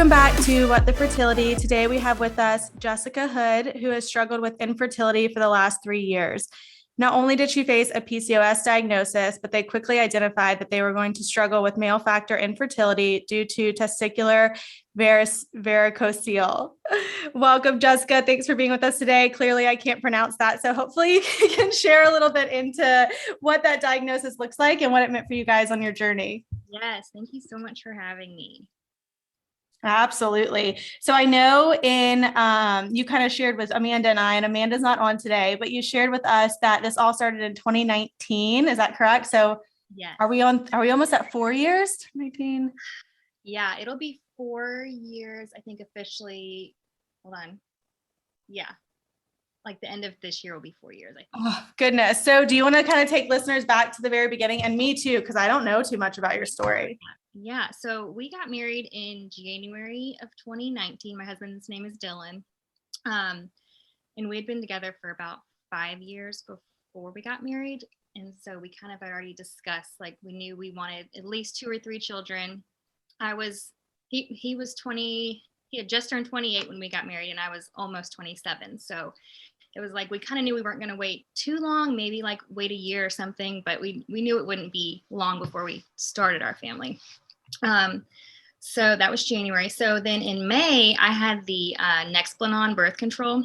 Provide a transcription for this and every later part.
Welcome back to What the Fertility. Today we have with us Jessica Hood, who has struggled with infertility for the last 3 years. Not only did she face a PCOS diagnosis, but they quickly identified that they were going to struggle with male factor infertility due to testicular varicocele. Welcome, Jessica. Thanks for being with us today. Clearly, I can't pronounce that. So hopefully you can share a little bit into what that diagnosis looks like and what it meant for you guys on your journey. Yes, thank you so much for having me. Absolutely. So I know you kind of shared with Amanda and I, and Amanda's not on today, but you shared with us that this all started in 2019. Is that correct? So yes. Are we almost at 4 years? 2019? Yeah, it'll be 4 years, I think officially. Hold on. Yeah. Like the end of this year will be 4 years, I think. Oh, goodness. So do you want to kind of take listeners back to the very beginning, and me too, because I don't know too much about your story? Yeah. So we got married in January of 2019. My husband's name is Dylan. And we had been together for about 5 years before we got married. And so we kind of had already discussed, like, we knew we wanted at least 2 or 3 children. He was 20, he had just turned 28 when we got married, and I was almost 27. So it was like, we kind of knew we weren't going to wait too long, maybe like wait a year or something, but we knew it wouldn't be long before we started our family. So that was January. So then in May, I had the Nexplanon birth control.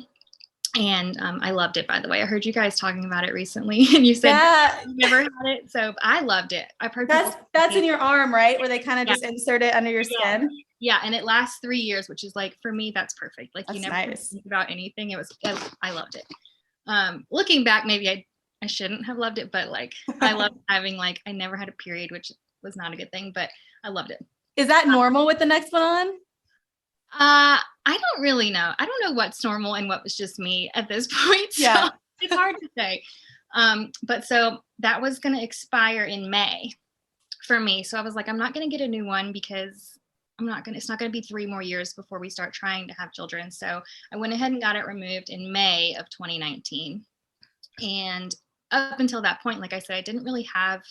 And I loved it, by the way. I heard you guys talking about it recently, and you said you never had it. So I loved it. I've heard that's in your arm, right? Where they kind of just insert it under your skin. Yeah, and it lasts 3 years, which is like, for me, that's perfect. Like, that's you never nice. think about anything. I loved it. Looking back, maybe I shouldn't have loved it, but like, I loved having, like, I never had a period, which was not a good thing, but I loved it. Is that normal with the Nexplanon? I don't really know. I don't know what's normal and what was just me at this point. So yeah. It's hard to say. But so that was going to expire in May for me. So I was like, I'm not going to get a new one because it's not going to be 3 more years before we start trying to have children. So I went ahead and got it removed in May of 2019. And up until that point, like I said, I didn't really have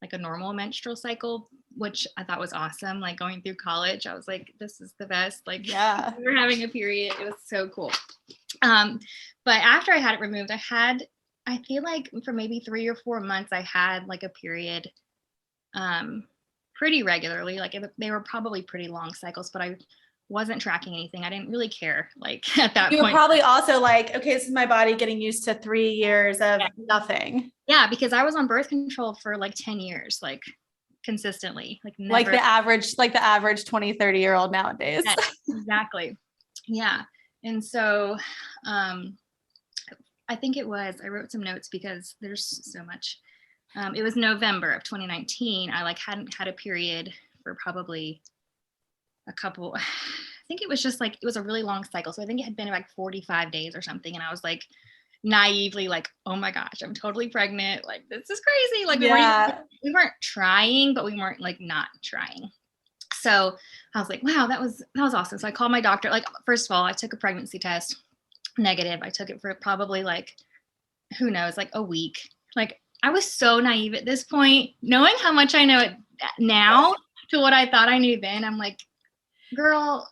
like a normal menstrual cycle, which I thought was awesome. Like, going through college, I was like, this is the best. Like, yeah, we were having a period. It was so cool. But after I had it removed, I feel like for maybe 3 or 4 months, I had like a period pretty regularly. Like, they were probably pretty long cycles, but I wasn't tracking anything. I didn't really care. Like, at that point, you were probably also like, okay, this is my body getting used to 3 years of nothing. Yeah, because I was on birth control for like 10 years, like consistently, like never. Like the average 20, 30-year-old nowadays. Yes, exactly. Yeah. And so I think I wrote some notes because there's so much. It was November of 2019. I like hadn't had a period for probably a couple, I think it was just like, it was a really long cycle. So I think it had been like 45 days or something. And I was like, naively like, oh my gosh, I'm totally pregnant. Like, this is crazy. Like, we weren't trying, but we weren't like not trying. So I was like, wow, that was awesome. So I called my doctor. Like, first of all, I took a pregnancy test, negative. I took it for probably like, who knows, like a week. Like, I was so naive at this point, knowing how much I know it now to what I thought I knew then. I'm like, girl,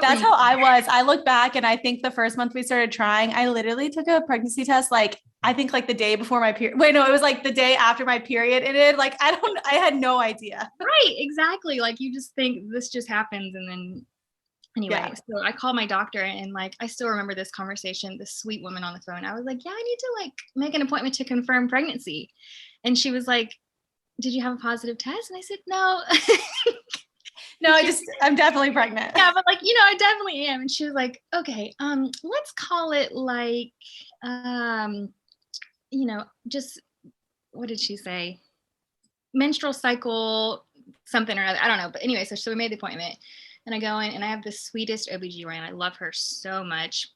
that's how I was. I look back and I think the first month we started trying, I literally took a pregnancy test, like, I think like the day before my period. Wait, no, it was like the day after my period ended. Like, I had no idea. Right. Exactly. Like, you just think this just happens. And then anyway, So I called my doctor, and like, I still remember this conversation, this sweet woman on the phone. I was like, yeah, I need to like make an appointment to confirm pregnancy. And she was like, did you have a positive test? And I said, no. No, I'm definitely pregnant. Yeah, but like, I definitely am. And she was like, okay, let's call it like, just, what did she say? Menstrual cycle, something or other. I don't know. But anyway, so we made the appointment, and I go in, and I have the sweetest OBGYN. I love her so much.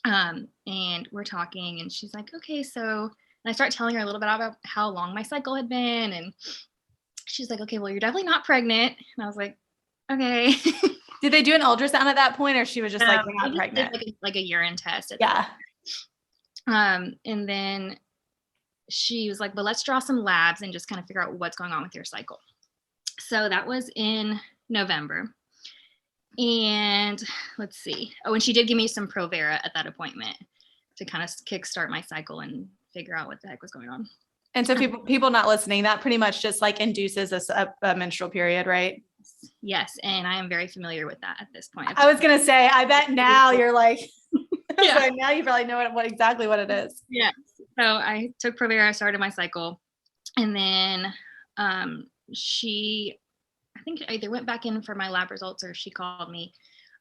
And we're talking, and she's like, okay, so, and I start telling her a little bit about how long my cycle had been. And she's like, okay, well, you're definitely not pregnant. And I was like, okay. Did they do an ultrasound at that point, or she was just like, you're not pregnant? Like a urine test. Yeah. And then she was like, but let's draw some labs and just kind of figure out what's going on with your cycle. So that was in November. And let's see. Oh, and she did give me some Provera at that appointment to kind of kickstart my cycle and figure out what the heck was going on. And so people not listening, that pretty much just like induces a menstrual period, right? Yes. And I am very familiar with that at this point. I was going to say, I bet now you're like, yeah. so now you probably know exactly what it is. Yeah. So I took Provera, started my cycle, and then I think I either went back in for my lab results or she called me.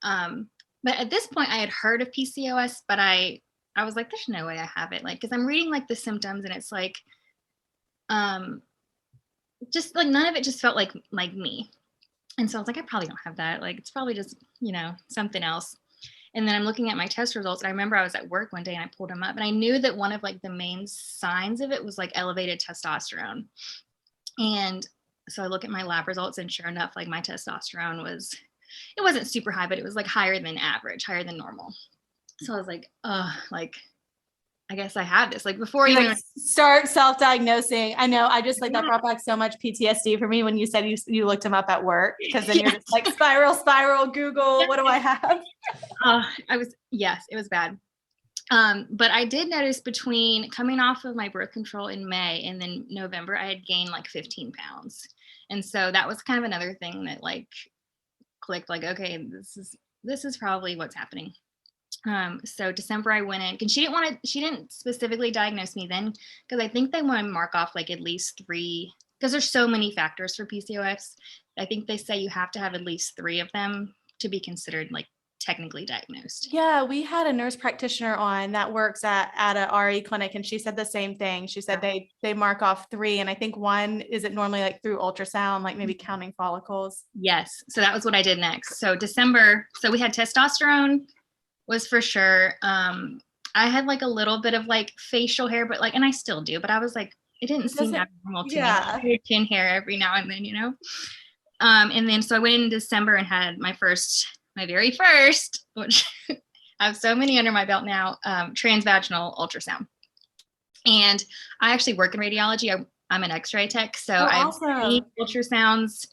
But at this point I had heard of PCOS, but I was like, there's no way I have it. Like, cause I'm reading like the symptoms and it's like, just like none of it just felt like me. And so I was like, I probably don't have that. Like, it's probably just, something else. And then I'm looking at my test results. And I remember I was at work one day and I pulled them up and I knew that one of like the main signs of it was like elevated testosterone. And so I look at my lab results and sure enough, like my testosterone it wasn't super high, but it was like higher than average, higher than normal. So I was like, like, I guess I have this. Like before you like start self-diagnosing. I know. I just like that brought back so much PTSD for me when you said you looked him up at work, because then you're just like spiral, Google, what do I have? Yes, it was bad. But I did notice between coming off of my birth control in May and then November, I had gained like 15 pounds. And so that was kind of another thing that like clicked, like, okay, this is probably what's happening. So December I went in, and she didn't specifically diagnose me then, because I think they want to mark off like at least 3, because there's so many factors for PCOS. I think they say you have to have at least 3 of them to be considered like technically diagnosed. Yeah, we had a nurse practitioner on that works at a RE clinic, and she said the same thing. She said they mark off 3, and I think 1 is it normally like through ultrasound, like maybe counting follicles. Yes, so that was what I did next. So December, so we had testosterone was for sure. I had like a little bit of like facial hair, but like, and I still do, but I was like, it didn't seem abnormal to me. I had chin hair every now and then, and then so I went in December and had my very first, which I have so many under my belt now, transvaginal ultrasound. And I actually work in radiology. I'm an X-ray tech, so I've seen ultrasounds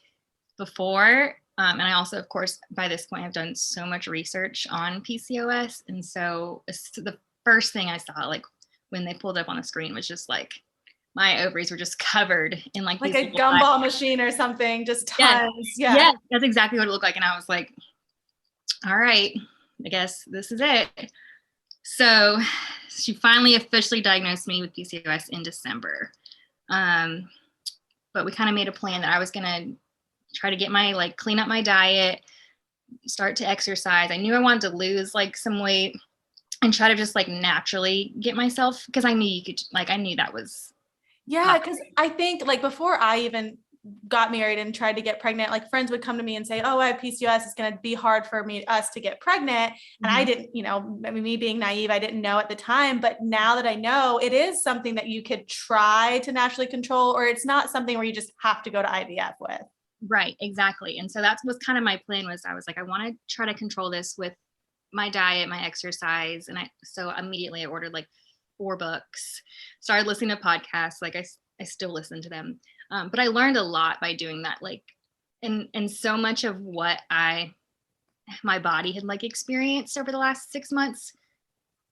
before. And I also, of course, by this point, have done so much research on PCOS. And so the first thing I saw, like when they pulled up on the screen, was just like my ovaries were just covered in like a gumball machine or something, just tons. Yeah, that's exactly what it looked like. And I was like, all right, I guess this is it. So she finally officially diagnosed me with PCOS in December. But we kind of made a plan that I was going to try to get clean up my diet, start to exercise. I knew I wanted to lose like some weight and try to just like naturally get myself, because I knew I knew that was. Yeah, because I think like before I even got married and tried to get pregnant, like friends would come to me and say, oh, I have PCOS, it's going to be hard for us to get pregnant. And I didn't, me being naive, I didn't know at the time, but now that I know, it is something that you could try to naturally control, or it's not something where you just have to go to IVF with. Right, exactly. And so that was kind of my plan. I was like, I want to try to control this with my diet, my exercise. And so immediately I ordered like 4 books, started listening to podcasts. Like I still listen to them. But I learned a lot by doing that. Like, and so much of what my body had like experienced over the last 6 months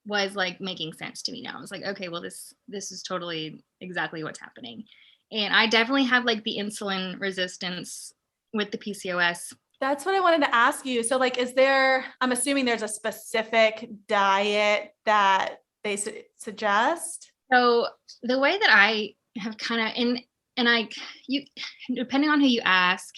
was like making sense to me now. I was like, okay, well, this is totally exactly what's happening. And I definitely have like the insulin resistance with the PCOS. That's what I wanted to ask you. So like, I'm assuming there's a specific diet that they suggest? So the way that I have kind of, depending on who you ask,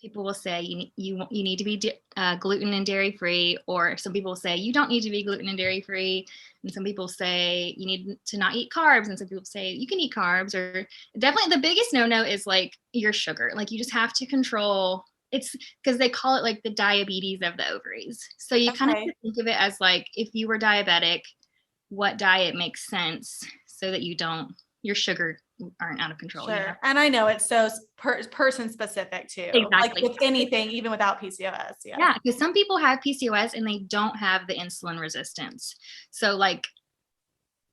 people will say you need to be gluten and dairy free, or some people will say you don't need to be gluten and dairy free, and some people say you need to not eat carbs, and some people say you can eat carbs. Or definitely the biggest no is like your sugar. Like you just have to control. It's because they call it like the diabetes of the ovaries. So you kind of think of it as like if you were diabetic, what diet makes sense so that your sugar aren't out of control. Sure. And I know it's so person specific too. Exactly. Like with anything, even without PCOS. Yeah. Because some people have PCOS and they don't have the insulin resistance. So like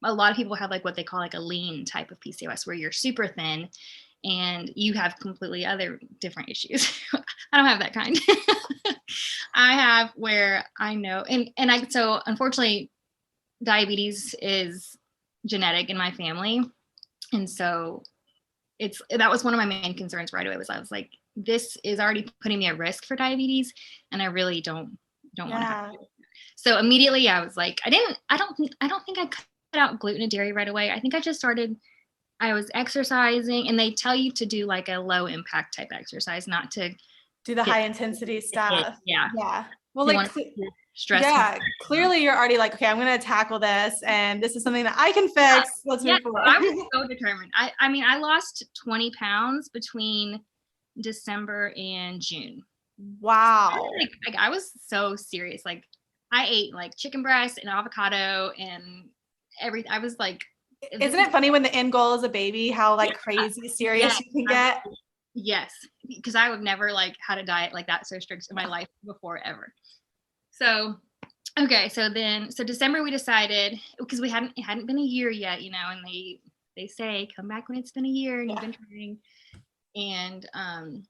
a lot of people have like what they call like a lean type of PCOS, where you're super thin and you have completely other different issues. I don't have that kind. I have where I know, so unfortunately, diabetes is genetic in my family. And so that was one of my main concerns right away I was like, this is already putting me at risk for diabetes. And I really don't want to have to do it. So immediately I was like, I don't think I cut out gluten and dairy right away. I think I was exercising, and they tell you to do like a low impact type exercise, not to do the high intensity stuff. Yeah. Well, like, stress. Yeah, clearly you're already like, okay, I'm going to tackle this, and this is something that I can fix. Let's move forward. I was so determined. I mean, I lost 20 pounds between December and June. Wow. Like I was so serious. Like I ate like chicken breast and avocado and everything. I was like, isn't it funny when the end goal is a baby, how like crazy serious you can get? Yes, because I would never like had a diet like that so strict in my life before ever. So, okay. So December we decided, because it hadn't been a year yet, you know, and they say, come back when it's been a year and you've been trying. And,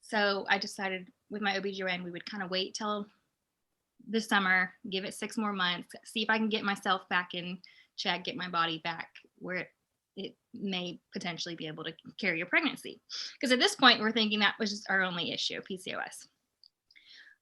so I decided with my OBGYN, we would kind of wait till the summer, give it 6 more months, see if I can get myself back in check, get my body back where it may potentially be able to carry a pregnancy. Because at this point, we're thinking that was just our only issue, PCOS.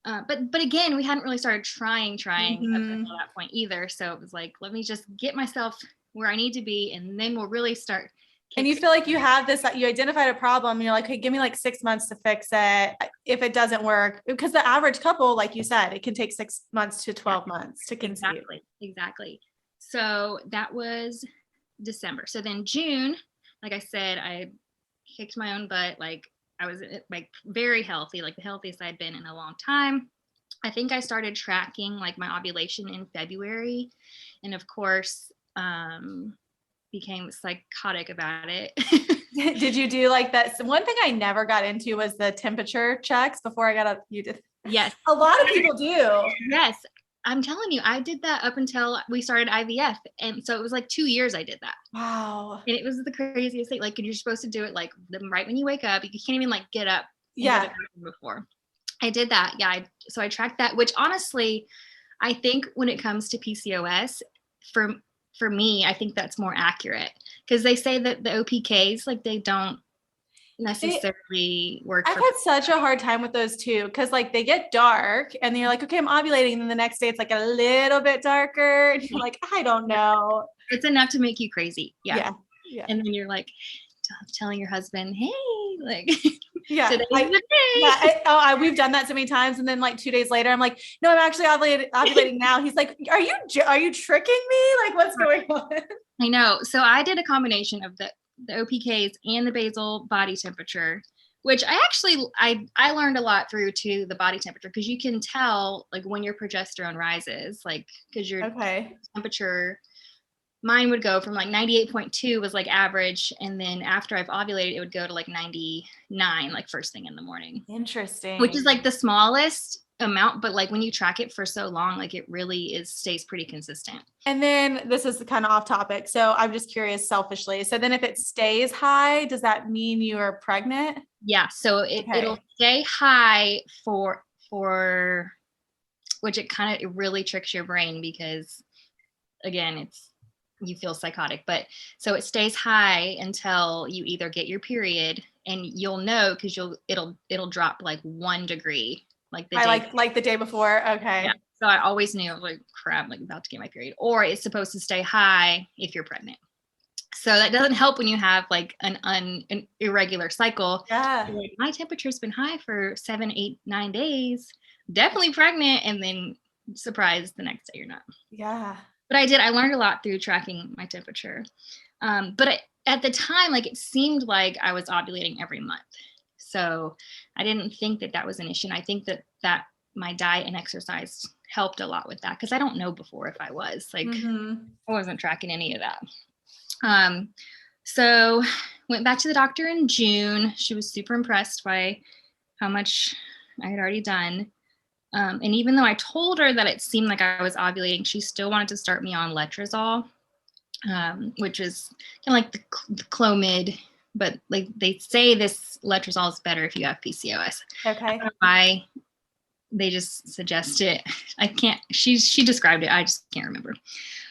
But again, we hadn't really started trying up until that point either. So it was like, let me just get myself where I need to be, and then we'll really start. And you feel like you have this, you identified a problem, and you're like, hey, give me like 6 months to fix it. If it doesn't work, because the average couple, like you said, it can take 6 months to 12 months to conceive. Exactly. So that was December. So then June, like I said, I kicked my own butt. Like I was like very healthy, like the healthiest I'd been in a long time. I think I started tracking like my ovulation in February. And of course, became psychotic about it. Did you do like that? One thing I never got into was the temperature checks before I got up. You did. Yes. A lot of people do. Yes. I'm telling you, I did that up until we started IVF. And so it was like 2 years I did that. Wow. And it was the craziest thing. Like, you're supposed to do it like right when you wake up. You can't even like get up. Yeah. Before I did that. Yeah. So I tracked that, which honestly, I think when it comes to PCOS, for me, I think that's more accurate, because they say that the OPKs, like they don't necessarily work. I've had such a hard time with those too, because like they get dark and then you're like, okay, I'm ovulating, and then the next day it's like a little bit darker, and you're like, I don't know. It's enough to make you crazy. Yeah. And then you're like telling your husband, hey, like, yeah, we've done that so many times, and then like 2 days later I'm like, no, I'm actually ovulating now. He's like, are you tricking me? Like, what's going on? I know. So I did a combination of the OPKs and the basal body temperature, which I learned a lot through to the body temperature, because you can tell like when your progesterone rises, like because your temperature, mine would go from like 98.2 was like average, and then after I've ovulated it would go to like 99, like first thing in the morning. Interesting. Which is like the smallest amount, but like when you track it for so long, like it really stays pretty consistent. And then this is kind of off topic, so I'm just curious selfishly, so then if it stays high, does that mean you are pregnant? Yeah, so it'll stay high for which it really tricks your brain, because again, you feel psychotic, but so it stays high until you either get your period, and you'll know because it'll drop like 1 degree like the day before. Okay. Yeah. So I always knew, like, crap, like about to get my period. Or it's supposed to stay high if you're pregnant. So that doesn't help when you have like an irregular cycle. Yeah. Like, my temperature's been high for 7, 8, 9 days. Definitely pregnant, and then surprised the next day you're not. Yeah. But I learned a lot through tracking my temperature. But at the time, like, it seemed like I was ovulating every month. So I didn't think that was an issue. And I think that my diet and exercise helped a lot with that, because I don't know before if I was like, I wasn't tracking any of that. So went back to the doctor in June. She was super impressed by how much I had already done. And even though I told her that it seemed like I was ovulating, she still wanted to start me on letrozole, which is kind of like the Clomid, but like they say this letrozole is better if you have PCOS. Okay. they just suggest it. I can't, she described it. I just can't remember.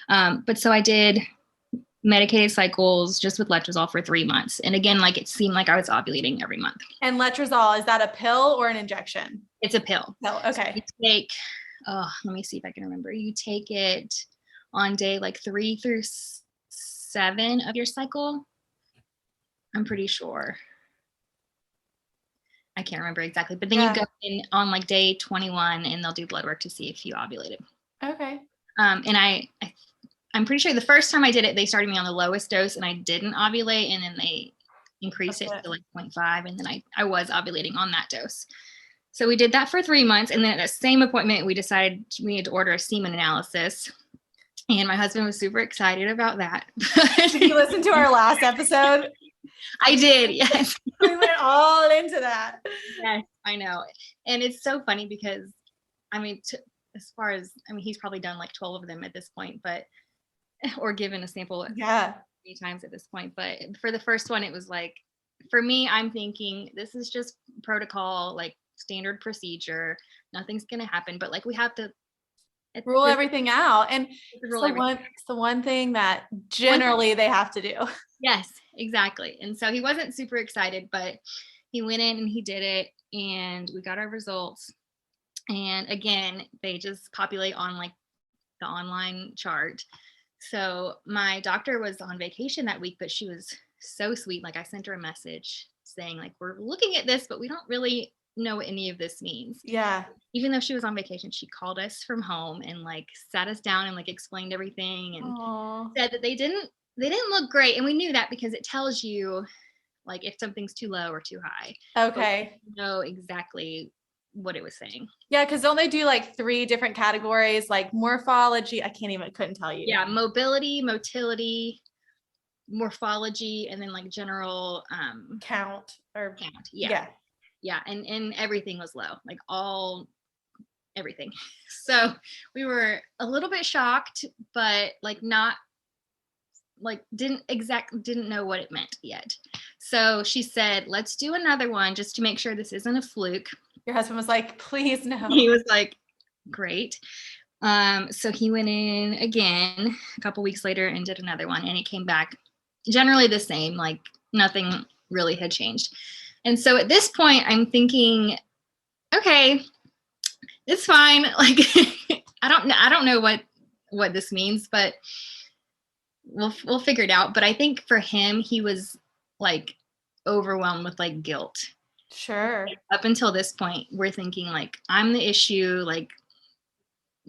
But so I did medicated cycles just with letrozole for 3 months. And again, like it seemed like I was ovulating every month. And letrozole, is that a pill or an injection? It's a pill. Pill. Okay. So you take, let me see if I can remember. You take it on day like 3 through 7 of your cycle. I'm pretty sure. I can't remember exactly, but then you go in on like day 21 and they'll do blood work to see if you ovulated. Okay. And I'm pretty sure the first time I did it, they started me on the lowest dose and I didn't ovulate, and then they increased it to like 0.5, and then I was ovulating on that dose. So we did that for 3 months, and then at the same appointment, we decided we needed to order a semen analysis. And my husband was super excited about that. Did you listen to our last episode? I did, yes. We went all into that. Yes, I know. And it's so funny because, I mean, as far as, I mean, he's probably done like 12 of them at this point, but, or given a sample 3 times at this point. But for the first one, it was like, for me, I'm thinking this is just protocol, like standard procedure. Nothing's going to happen, but like we have to rule everything out. And it's the one thing that generally they have to do. Yes, exactly. And so he wasn't super excited, but he went in and he did it, and we got our results. And again, they just populate on like the online chart. So my doctor was on vacation that week, but she was so sweet. Like I sent her a message saying like, we're looking at this, but we don't really know what any of this means. Yeah. Even though she was on vacation, she called us from home and like sat us down and like explained everything and said that they didn't look great. And we knew that because it tells you like if something's too low or too high. Okay. We know exactly what it was saying. Yeah, because don't they do like 3 different categories, like morphology? I couldn't tell you. Yeah, mobility, motility, morphology, and then like general count. Yeah. And everything was low, like everything. So we were a little bit shocked, but like not like didn't know what it meant yet. So she said, let's do another one just to make sure this isn't a fluke. Your husband was like, please no. He was like, great. So he went in again a couple weeks later and did another one, and it came back generally the same, like nothing really had changed. And so at this point I'm thinking, okay, it's fine. Like I don't know what this means, but we'll figure it out. But I think for him, he was like overwhelmed with like guilt. Sure. Up until this point, we're thinking like I'm the issue, like,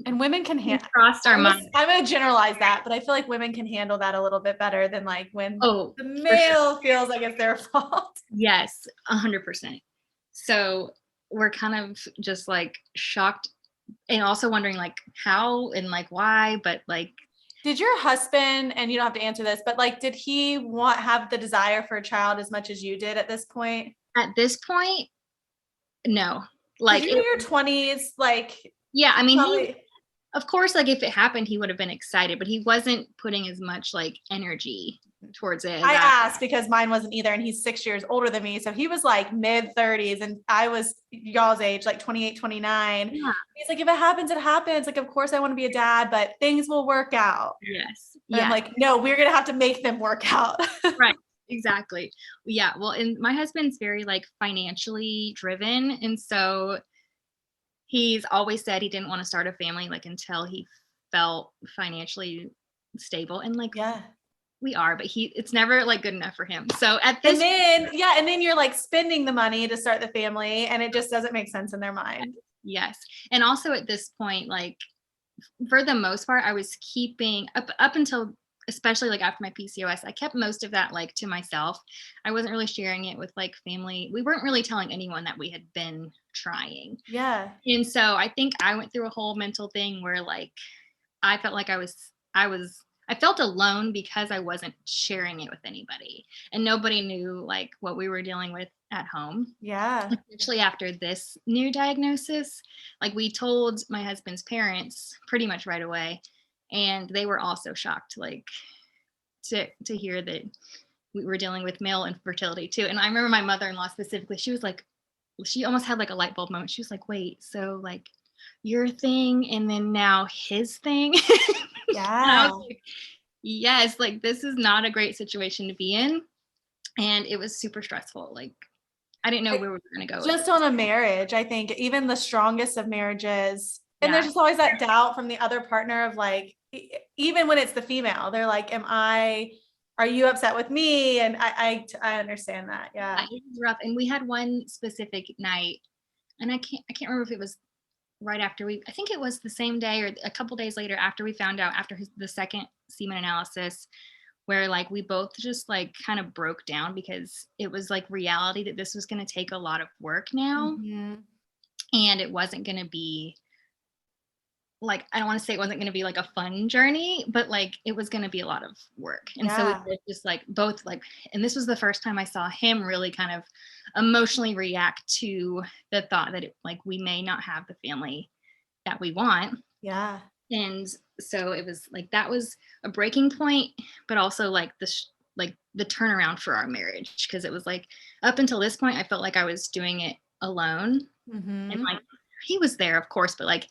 and women can crossed our mind. I'm going to generalize that, but I feel like women can handle that a little bit better than like when the male feels like it's their fault. Yes, 100%. So we're kind of just like shocked and also wondering like how and like why, but like. Did your husband, and you don't have to answer this, but like, did he have the desire for a child as much as you did at this point? At this point, no. Like you're in your 20s, like. Yeah, I mean, of course, like if it happened, he would have been excited, but he wasn't putting as much like energy towards it. I asked because mine wasn't either, and he's 6 years older than me. So he was like mid 30s and I was y'all's age, like 28, 29. Yeah. He's like, if it happens, it happens. Like, of course I want to be a dad, but things will work out. Yes. And I'm like, no, we're going to have to make them work out. Right. Exactly. Yeah. Well, and my husband's very like financially driven. And so he's always said he didn't want to start a family like until he felt financially stable. And like, we are, but it's never like good enough for him. So at this, and then you're like spending the money to start the family, and it just doesn't make sense in their mind. Yes. And also at this point, like for the most part, I was keeping up until, especially like after my PCOS, I kept most of that like to myself. I wasn't really sharing it with like family. We weren't really telling anyone that we had been trying. Yeah. And so I think I went through a whole mental thing where like, I felt like I felt alone because I wasn't sharing it with anybody, and nobody knew like what we were dealing with at home. Yeah. Especially after this new diagnosis, like we told my husband's parents pretty much right away, and they were also shocked, like to hear that we were dealing with male infertility too. And I remember my mother-in-law specifically, she was like, she almost had like a light bulb moment. She was like, wait, so like your thing and then now his thing. And I Yeah. was like, yes, like this is not a great situation to be in. And it was super stressful. Like I didn't know where we were going to go with Just it. on a marriage, I think even the strongest of marriages, and there's Yeah. just always that doubt from the other partner of like, even when it's the female, they're like, are you upset with me? And I understand that. Yeah. It was rough. And we had one specific night, and I can't remember if it was right after I think it was the same day or a couple days later after we found out after the second semen analysis, where like we both just like kind of broke down because it was like reality that this was going to take a lot of work now. Mhm. And it wasn't going to be like, I don't want to say it wasn't going to be like a fun journey, but like it was going to be a lot of work. And so we Yeah. were just like both like, and this was the first time I saw him really kind of emotionally react to the thought that like we may not have the family that we want. Yeah. And so it was like that was a breaking point, but also like like the turnaround for our marriage, because it was like up until this point I felt like I was doing it alone. And Mhm. like he was there of course, but like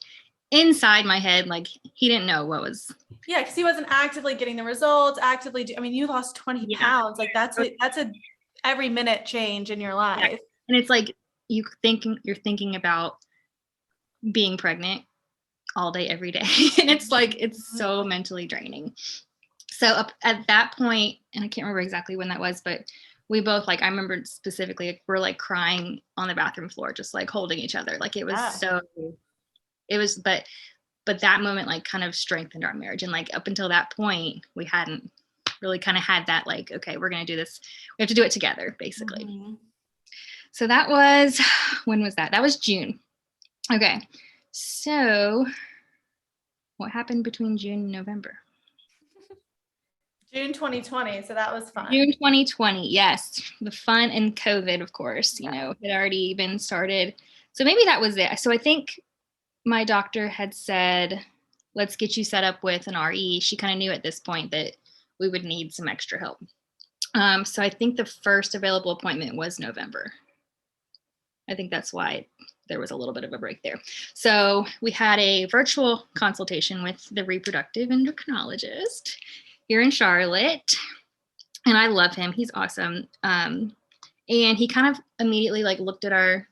inside my head, like he didn't know what was. Yeah, because he wasn't actively getting the results, I mean, you lost 20 Yeah. pounds. Like that's a every minute change in your Yeah. life. And it's like you're thinking about being pregnant all day every day. And it's like it's so mentally draining. So up at that point, and I can't remember exactly when that was, but we both like, I remember specifically like, we're like crying on the bathroom floor, just like holding each other. Like it was Yeah. but that moment like kind of strengthened our marriage. And like up until that point, we hadn't really kind of had that like, okay, we're going to do this. We have to do it together, basically. Mhm. So that was, when was that? That was June. Okay. So what happened between June and November? June 2020. So that was fun. June 2020. Yes. The fun and COVID, of course, Yeah. had already been started. So maybe that was it. So I think my doctor had said, let's get you set up with an RE. She kind of knew at this point that we would need some extra help. So I think the first available appointment was November. I think that's why there was a little bit of a break there. So we had a virtual consultation with the reproductive endocrinologist here in Charlotte. And I love him. He's awesome. And he kind of immediately like looked at our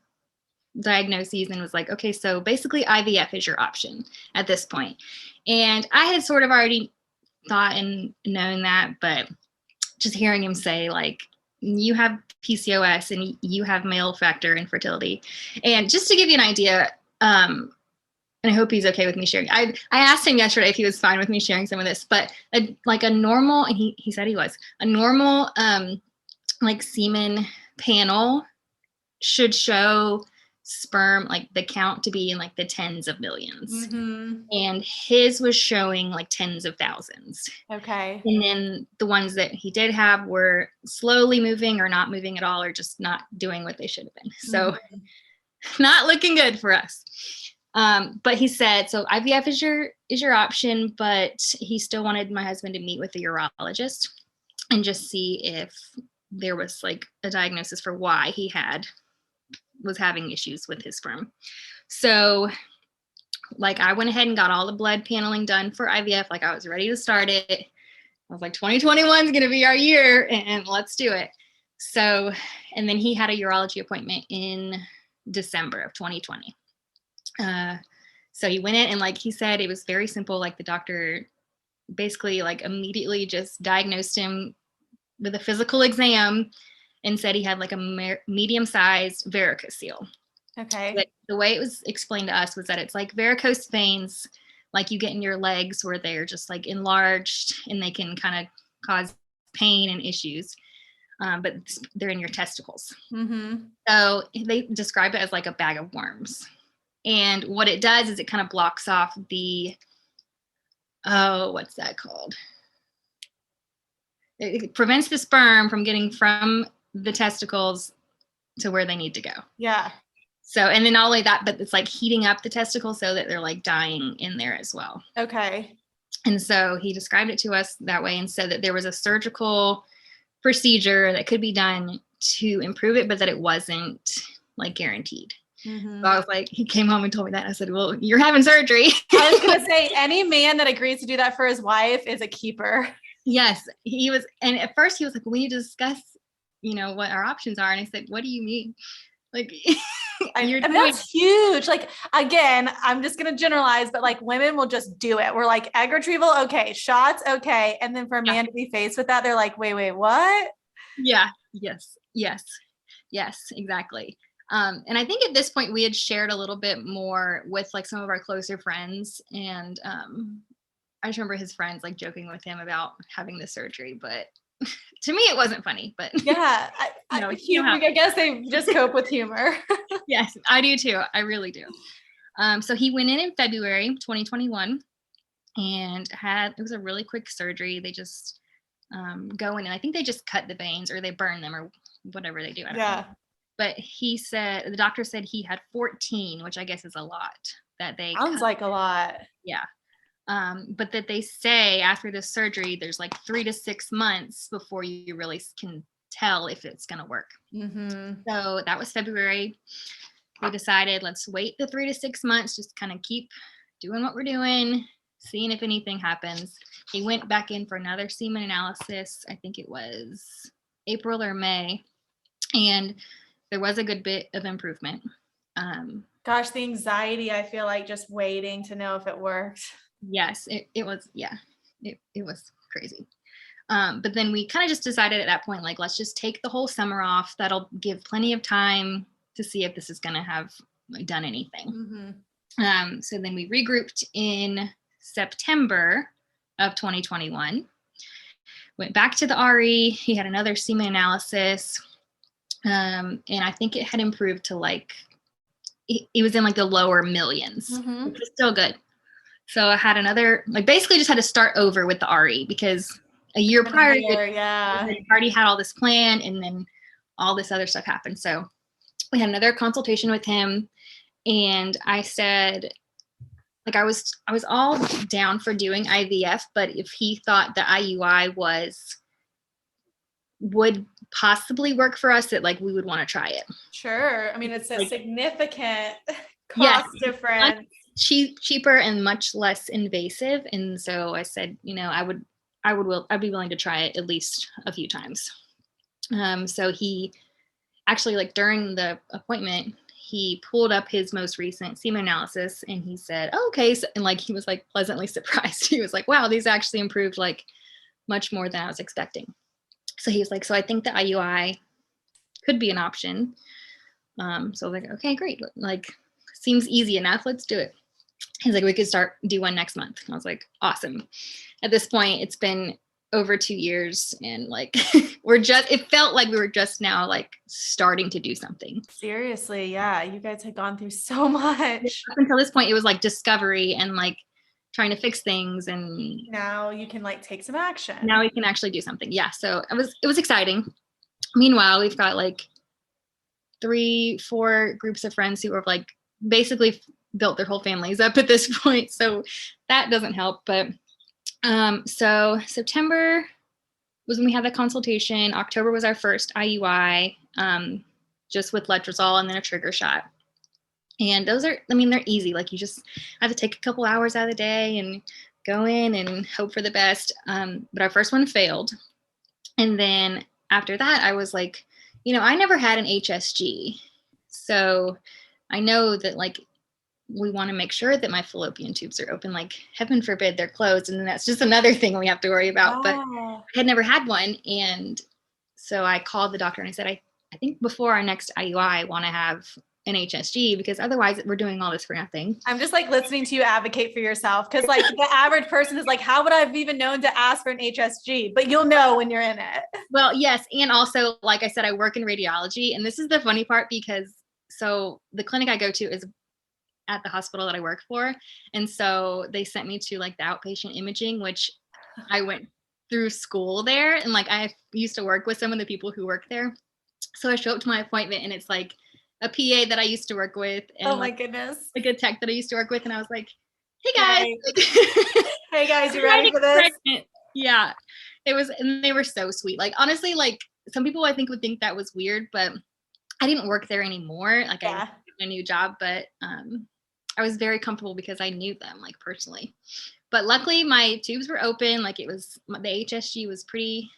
diagnoses and was like, okay, so basically IVF is your option at this point. And I had sort of already thought and known that, but just hearing him say like, you have PCOS and you have male factor infertility. And just to give you an idea, and I hope he's okay with me sharing. I asked him yesterday if he was fine with me sharing some of this, but like a normal, and he said he was, a normal like semen panel should show sperm, like the count to be in like the tens of millions. Mm-hmm. And his was showing like tens of thousands. Okay. And then the ones that he did have were slowly moving or not moving at all, or just not doing what they should have been. So not looking good for us. But he said, so IVF is your option, but he still wanted my husband to meet with a urologist and just see if there was like a diagnosis for why he was having issues with his sperm. So like I went ahead and got all the blood paneling done for IVF. Like I was ready to start it. I was like, 2021 is going to be our year and let's do it. So, and then he had a urology appointment in December of 2020. So he went in and like he said, it was very simple. Like the doctor basically like immediately just diagnosed him with a physical exam and said he had like a medium-sized varicocele. Okay. But the way it was explained to us was that it's like varicose veins, like you get in your legs where they're just like enlarged and they can kind of cause pain and issues. But they're in your testicles. Mm-hmm. So they describe it as like a bag of worms. And what it does is it kind of blocks off what's that called? It prevents the sperm from getting from the testicles to where they need to go. Yeah. So, and then not only that, but it's like heating up the testicles so that they're like dying in there as well. Okay. And so he described it to us that way and said that there was a surgical procedure that could be done to improve it, but that it wasn't like guaranteed. Mhm. So I was like, he came home and told me that. I said, well, you're having surgery. I was going to say, any man that agrees to do that for his wife is a keeper. Yes, he was. And at first he was like, we need to discuss, what our options are. And I said, what do you mean? Like, I mean, that's huge. Like, again, I'm just going to generalize, but like women will just do it. We're like, egg retrieval, okay. Shots, okay. And then for a man to be faced with that, they're like, wait, what? Yeah. Yes, exactly. And I think at this point we had shared a little bit more with like some of our closer friends. And I just remember his friends like joking with him about having the surgery, but to me it wasn't funny. But yeah, I guess they just cope with humor. Yes, I do too. I really do. So he went in February 2021 and it was a really quick surgery. They just go in and I think they just cut the veins or they burn them or whatever they do. I don't know. But the doctor said he had 14, which I guess is a lot that they sounds like a lot. Yeah. But that they say after this surgery, there's like 3 to 6 months before you really can tell if it's going to work. Mm-hmm. So that was February. We decided let's wait the 3 to 6 months, just kind of keep doing what we're doing, seeing if anything happens. He went back in for another semen analysis. I think it was April or May. And there was a good bit of improvement. Gosh, the anxiety, I feel like just waiting to know if it worked. Yes, it was. Yeah, it was crazy. But then we kind of just decided at that point, like, let's just take the whole summer off. That'll give plenty of time to see if this is going to have done anything. Mm-hmm. So then we regrouped in September of 2021. Went back to the RE. He had another semen analysis. And I think it had improved to like, it was in like the lower millions, mm-hmm. which is still good. So I had another, like basically just had to start over with the RE because a year prior, I already had all this plan and then all this other stuff happened. So we had another consultation with him and I said, like I was all down for doing IVF, but if he thought the IUI would possibly work for us, that like we would want to try it. Sure. I mean, it's a significant cost difference. Cheaper and much less invasive. And so I said, I'd be willing to try it at least a few times. So he actually, like during the appointment, he pulled up his most recent semen analysis and he said, oh, okay. So, and like, he was like pleasantly surprised. He was like, wow, these actually improved like much more than I was expecting. So he was like, so I think the IUI could be an option. So I was like, okay, great. Like, seems easy enough. Let's do it. He's like, we could do one next month. And I was like, awesome. At this point, it's been over 2 years and like, it felt like we were just now like starting to do something. Seriously. Yeah. You guys had gone through so much. Up until this point, it was like discovery and like trying to fix things. And now you can like take some action. Now we can actually do something. Yeah. So it was exciting. Meanwhile, we've got like 3-4 groups of friends who have like basically built their whole families up at this point. So that doesn't help. But so September was when we had the consultation. October was our first IUI, just with letrozole and then a trigger shot. And those are, I mean, they're easy. Like you just have to take a couple hours out of the day and go in and hope for the best. But our first one failed. And then after that, I was like, I never had an HSG. So I know that like, we want to make sure that my fallopian tubes are open, like heaven forbid they're closed. And then that's just another thing we have to worry about. But I had never had one. And so I called the doctor and I said, I think before our next IUI, I want to have an HSG because otherwise we're doing all this for nothing. I'm just like listening to you advocate for yourself. Cause like the average person is like, how would I have even known to ask for an HSG? But you'll know when you're in it. Well, yes. And also, like I said, I work in radiology and this is the funny part because so the clinic I go to is at the hospital that I work for. And so they sent me to like the outpatient imaging, which I went through school there. And like, I used to work with some of the people who work there. So I show up to my appointment and it's like a PA that I used to work with. And oh my goodness. Like a tech that I used to work with. And I was like, hey guys. Hey guys, you ready for this? Yeah, it was, and they were so sweet. Like, honestly, like some people I think would think that was weird, but I didn't work there anymore. Like I Yeah. got a new job, but I was very comfortable because I knew them like personally. But luckily my tubes were open. Like the HSG was pretty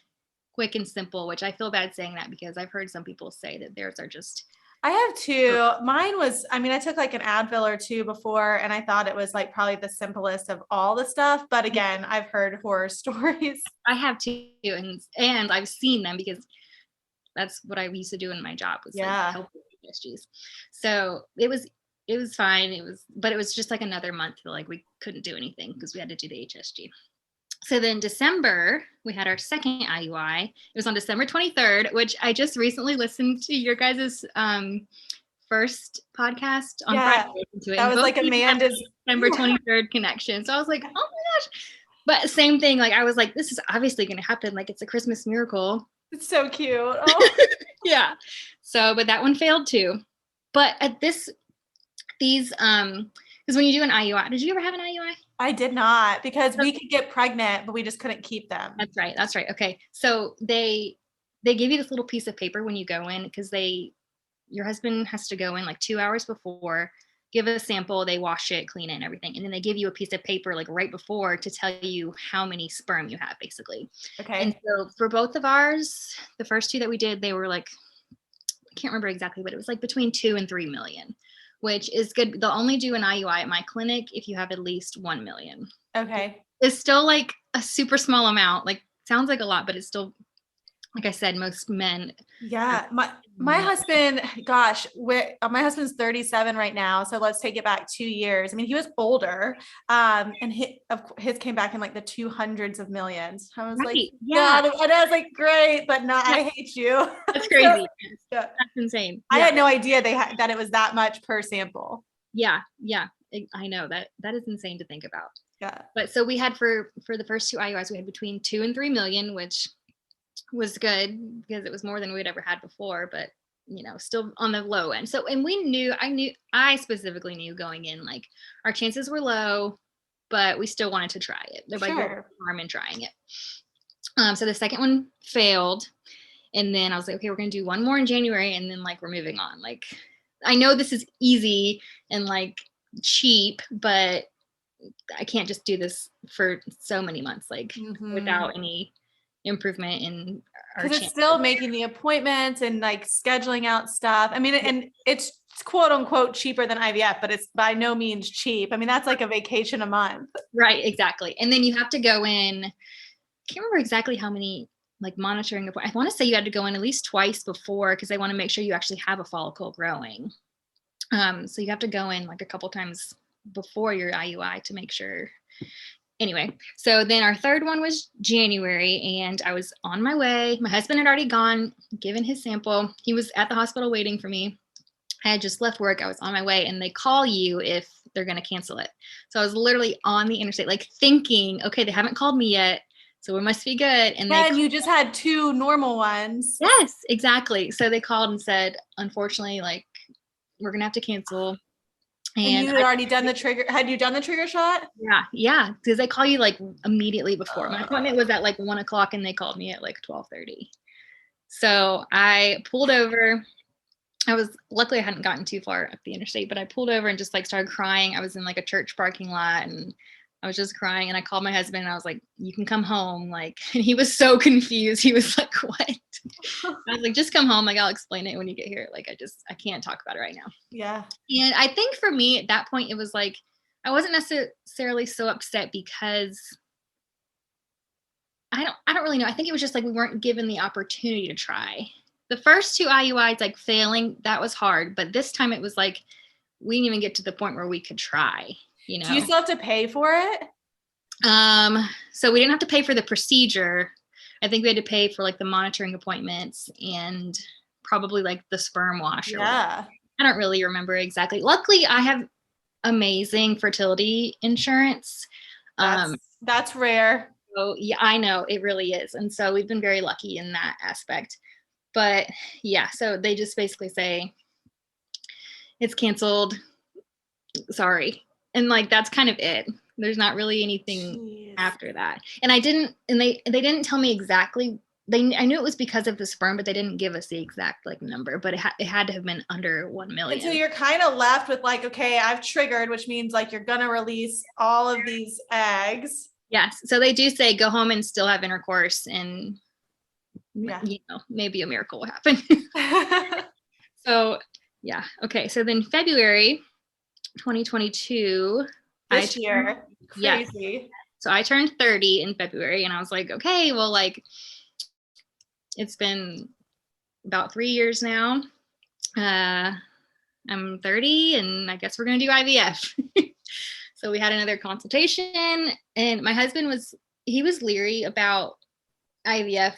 quick and simple, which I feel bad saying that because I've heard some people say that theirs are just. I have two. Mine was, I mean, I took like an Advil or two before, and I thought it was like probably the simplest of all the stuff. But again, I've heard horror stories. I have two, and I've seen them because that's what I used to do in my job was like Yeah. help with HSGs. So it was fine. But it was just like another month that like we couldn't do anything because we had to do the HSG. So then December, we had our second IUI. It was on December 23rd, which I just recently listened to your guys' first podcast on Yeah. Friday. To it, That and was both like of you had Amanda's. December 23rd connection. So I was like, oh my gosh. But same thing, like I was like, this is obviously going to happen. Like it's a Christmas miracle. It's so cute. Oh. Yeah. So, but that one failed too. But at these, because when you do an IUI, did you ever have an IUI? I did not, because we could get pregnant, but we just couldn't keep them. That's right. That's right. Okay. So they give you this little piece of paper when you go in because your husband has to go in like 2 hours before, give a sample, they wash it, clean it and everything. And then they give you a piece of paper like right before to tell you how many sperm you have basically. Okay. And so for both of ours, the first two that we did, they were like, I can't remember exactly, but it was like between 2 and 3 million, which is good. They'll only do an IUI at my clinic if you have at least 1 million. Okay. It's still like a super small amount. Like sounds like a lot, but it's still, like I said, most men. Yeah. My husband, gosh, my husband's 37 right now. So let's take it back 2 years. I mean, he was older, and his came back in like the 200s of millions. I was like, yeah. God, and I was like, great, but no, I hate you. That's crazy. Yeah. That's insane. I had no idea that it was that much per sample. Yeah. Yeah. I know that is insane to think about. Yeah. But so we had for the first two IUIs, we had between 2 and 3 million, which was good because it was more than we'd ever had before, but still on the low end. So, and I specifically knew going in, like our chances were low, but we still wanted to try it. They're like, no harm in trying it. So the second one failed. And then I was like, okay, we're going to do one more in January. And then like, we're moving on. Like, I know this is easy and like cheap, but I can't just do this for so many months, like without any improvement in our because it's still making the appointments and like scheduling out stuff. I mean, and it's quote unquote cheaper than IVF, but it's by no means cheap. I mean, that's like a vacation a month. Right, exactly. And then you have to go in, I can't remember exactly how many like monitoring appointments. I want to say you had to go in at least twice before because they want to make sure you actually have a follicle growing. So you have to go in like a couple times before your IUI to make sure. Anyway, so then our third one was January and I was on my way. My husband had already gone, given his sample. He was at the hospital waiting for me. I had just left work. I was on my way and they call you if they're going to cancel it. So I was literally on the interstate, like thinking, okay, they haven't called me yet. So it must be good. And and you just had 2 normal ones. Yes, exactly. So they called and said, unfortunately, like we're going to have to cancel. And you had already done the trigger. Had you done the trigger shot? Yeah. Because they call you like immediately before. My appointment was at like 1:00 and they called me at like 12:30. So I pulled over. Luckily I hadn't gotten too far up the interstate, but I pulled over and just like started crying. I was in like a church parking lot and I was just crying and I called my husband and I was like, you can come home. Like, and he was so confused. He was like, what? I was like, just come home. Like, I'll explain it when you get here. Like, I can't talk about it right now. Yeah. And I think for me at that point, it was like, I wasn't necessarily so upset because I don't really know. I think it was just like, we weren't given the opportunity to try. The first 2 IUIs, like failing, that was hard. But this time it was like, we didn't even get to the point where we could try. Do you still have to pay for it? So we didn't have to pay for the procedure. I think we had to pay for like the monitoring appointments and probably like the sperm wash. Yeah. I don't really remember exactly. Luckily, I have amazing fertility insurance. That's rare. So yeah, I know it really is. And so we've been very lucky in that aspect. But yeah, so they just basically say it's canceled. Sorry. And like, that's kind of it. There's not really anything after that. And they didn't tell me exactly I knew it was because of the sperm, but they didn't give us the exact like number, but it had to have been under 1 million. And so you're kind of left with like, okay, I've triggered, which means like you're going to release all of these eggs. Yes. So they do say go home and still have intercourse, and maybe a miracle will happen. So yeah. Okay. So then February 2022. This year. Crazy. Yeah. So I turned 30 in February, and I was like, okay, well, like, it's been about 3 years now. I'm 30, and I guess we're going to do IVF. So we had another consultation, and my husband was leery about IVF,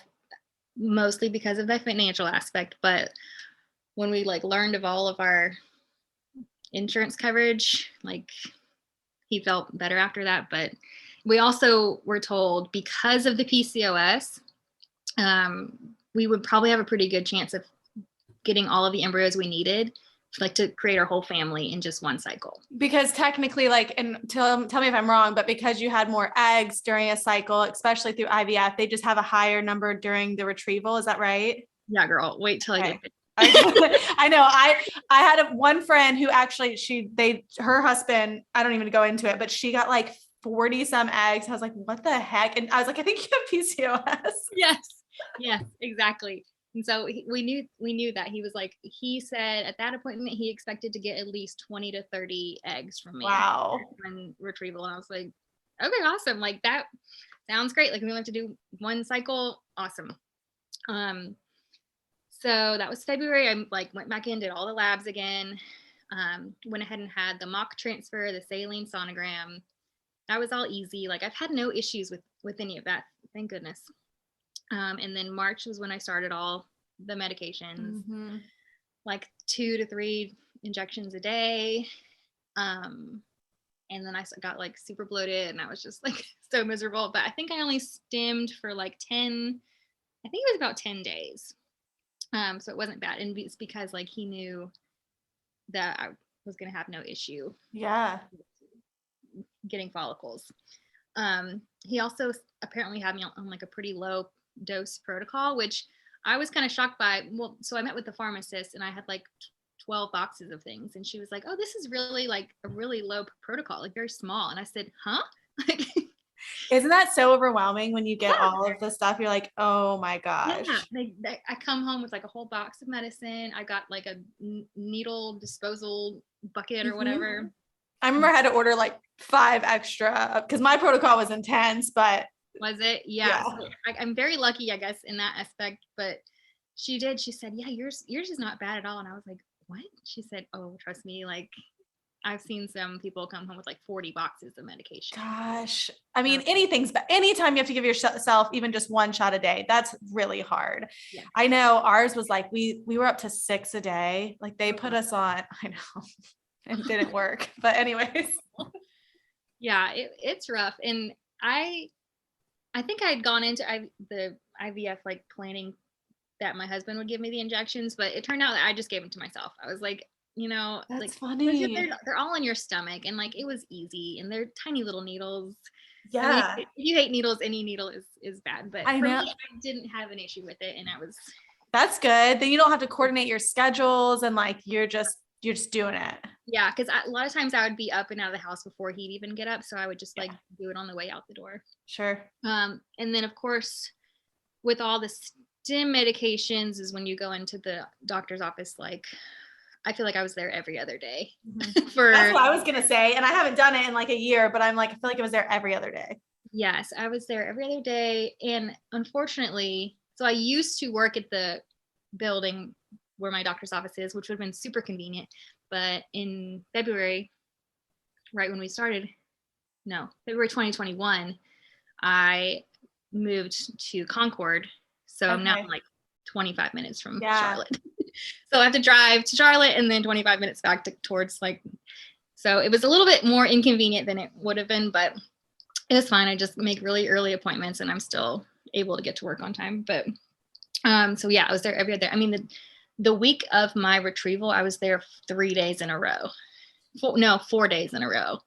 mostly because of the financial aspect. But when we like learned of all of our insurance coverage, like, he felt better after that. But we also were told because of the PCOS, we would probably have a pretty good chance of getting all of the embryos we needed, like, to create our whole family in just one cycle. Because technically, like, and tell me if I'm wrong, but because you had more eggs during a cycle, especially through IVF, they just have a higher number during the retrieval. Is that right? Yeah, girl. Wait till I get it. I know. I had one friend who actually, her husband, I don't even go into it, but she got like 40 some eggs. I was like, what the heck? And I was like, I think you have PCOS. Yes, exactly. And so we knew that. He was like, he said at that appointment, he expected to get at least 20 to 30 eggs from me. Wow. And retrieval. And I was like, okay, awesome. Like, that sounds great. Like, we want to do one cycle. Awesome. So that was February. I like went back in, did all the labs again. Went ahead and had the mock transfer, the saline sonogram. That was all easy. Like, I've had no issues with any of that. Thank goodness. And then March was when I started all the medications, like 2 to 3 injections a day. And then I got like super bloated, and I was just like so miserable. But I think I only stemmed for like 10, I think it was about 10 days. So it wasn't bad. And it's because like he knew that I was going to have no issue. Yeah. Getting follicles. He also apparently had me on like a pretty low dose protocol, which I was kind of shocked by. Well, so I met with the pharmacist, and I had like 12 boxes of things, and she was like, oh, this is really like a really low protocol, like very small. And I said, huh? Like, isn't that so overwhelming when you get all of this stuff? You're like, oh my gosh. Yeah, I come home with like a whole box of medicine. I got like a needle disposal bucket or whatever. I remember I had to order like 5 extra because my protocol was intense, but. Was it? Yeah. So I'm very lucky, I guess, in that aspect. But she said, yeah, yours is not bad at all. And I was like, what? She said, oh, trust me, like, I've seen some people come home with like 40 boxes of medication. Gosh. I mean, anytime you have to give yourself even just 1 shot a day, that's really hard. Yeah. I know ours was like, we were up to 6 a day. Like, they put us on, I know, it didn't work, but anyways. Yeah, it's rough. And I think I had gone into the IVF like planning that my husband would give me the injections, but it turned out that I just gave them to myself. I was like, that's like, funny. They're all in your stomach, and like, it was easy, and they're tiny little needles. Yeah. I mean, if you hate needles, any needle is bad, but for me, I didn't have an issue with it, and that's good. Then you don't have to coordinate your schedules, and like, you're just doing it. Yeah, because a lot of times I would be up and out of the house before he'd even get up, so I would just like do it on the way out the door. Sure. And then of course, with all the stim medications is when you go into the doctor's office. Like, I feel like I was there every other day. That's what I was gonna say, and I haven't done it in like a year, but I'm like, I feel like I was there every other day. Yes, I was there every other day, and unfortunately, so I used to work at the building where my doctor's office is, which would have been super convenient. But in February, right when we started, February 2021, I moved to Concord. So now I'm like 25 minutes from Charlotte. So I have to drive to Charlotte and then 25 minutes back towards like, so it was a little bit more inconvenient than it would have been, but it was fine. I just make really early appointments, and I'm still able to get to work on time. But so yeah, I was there every other. I mean, the week of my retrieval, I was there 3 days in a row. 4 days in a row.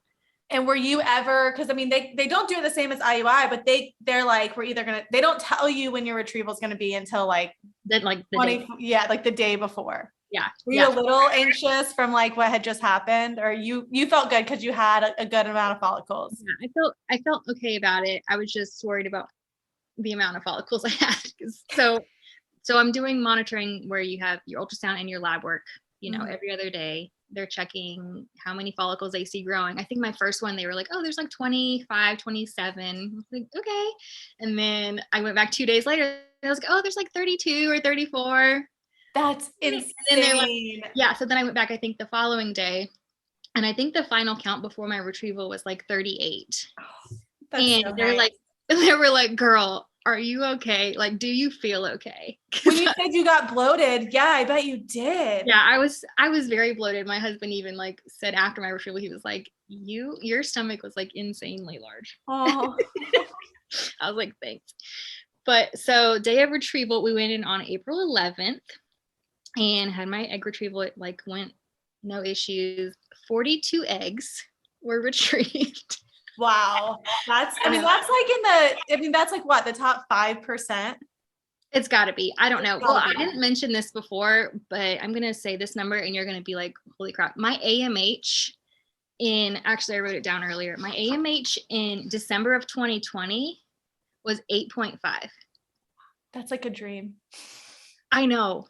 And were you ever, because I mean, they don't do it the same as IUI, but they're like, they don't tell you when your retrieval is going to be until like The 20, day. yeah, like the day before. Yeah. Were you a little anxious from like what had just happened, or you felt good because you had a good amount of follicles? Yeah, I felt okay about it. I was just worried about the amount of follicles I had. So I'm doing monitoring where you have your ultrasound and your lab work, every other day. They're checking how many follicles they see growing. I think my first one, they were like, oh, there's like 25, 27. I was like, okay. And then I went back 2 days later. I was like, oh, there's like 32 or 34. That's insane. And then they're like, yeah. So then I went back, I think the following day. And I think the final count before my retrieval was like 38. And so they're nice. like, they were like, girl, are you okay? Like, do you feel okay? When you said you got bloated, yeah, I bet you did. Yeah, I was very bloated. My husband even like said after my retrieval, he was like, your stomach was like insanely large. Oh. I was like, thanks. But so day of retrieval, we went in on April 11th and had my egg retrieval. It like went no issues. 42 eggs were retrieved. Wow. That's like that's like what, the top 5%? It's got to be. I don't know. Well, I didn't mention this before, but I'm going to say this number and you're going to be like, holy crap. My AMH actually I wrote it down earlier. My AMH in December of 2020 was 8.5. That's like a dream. I know.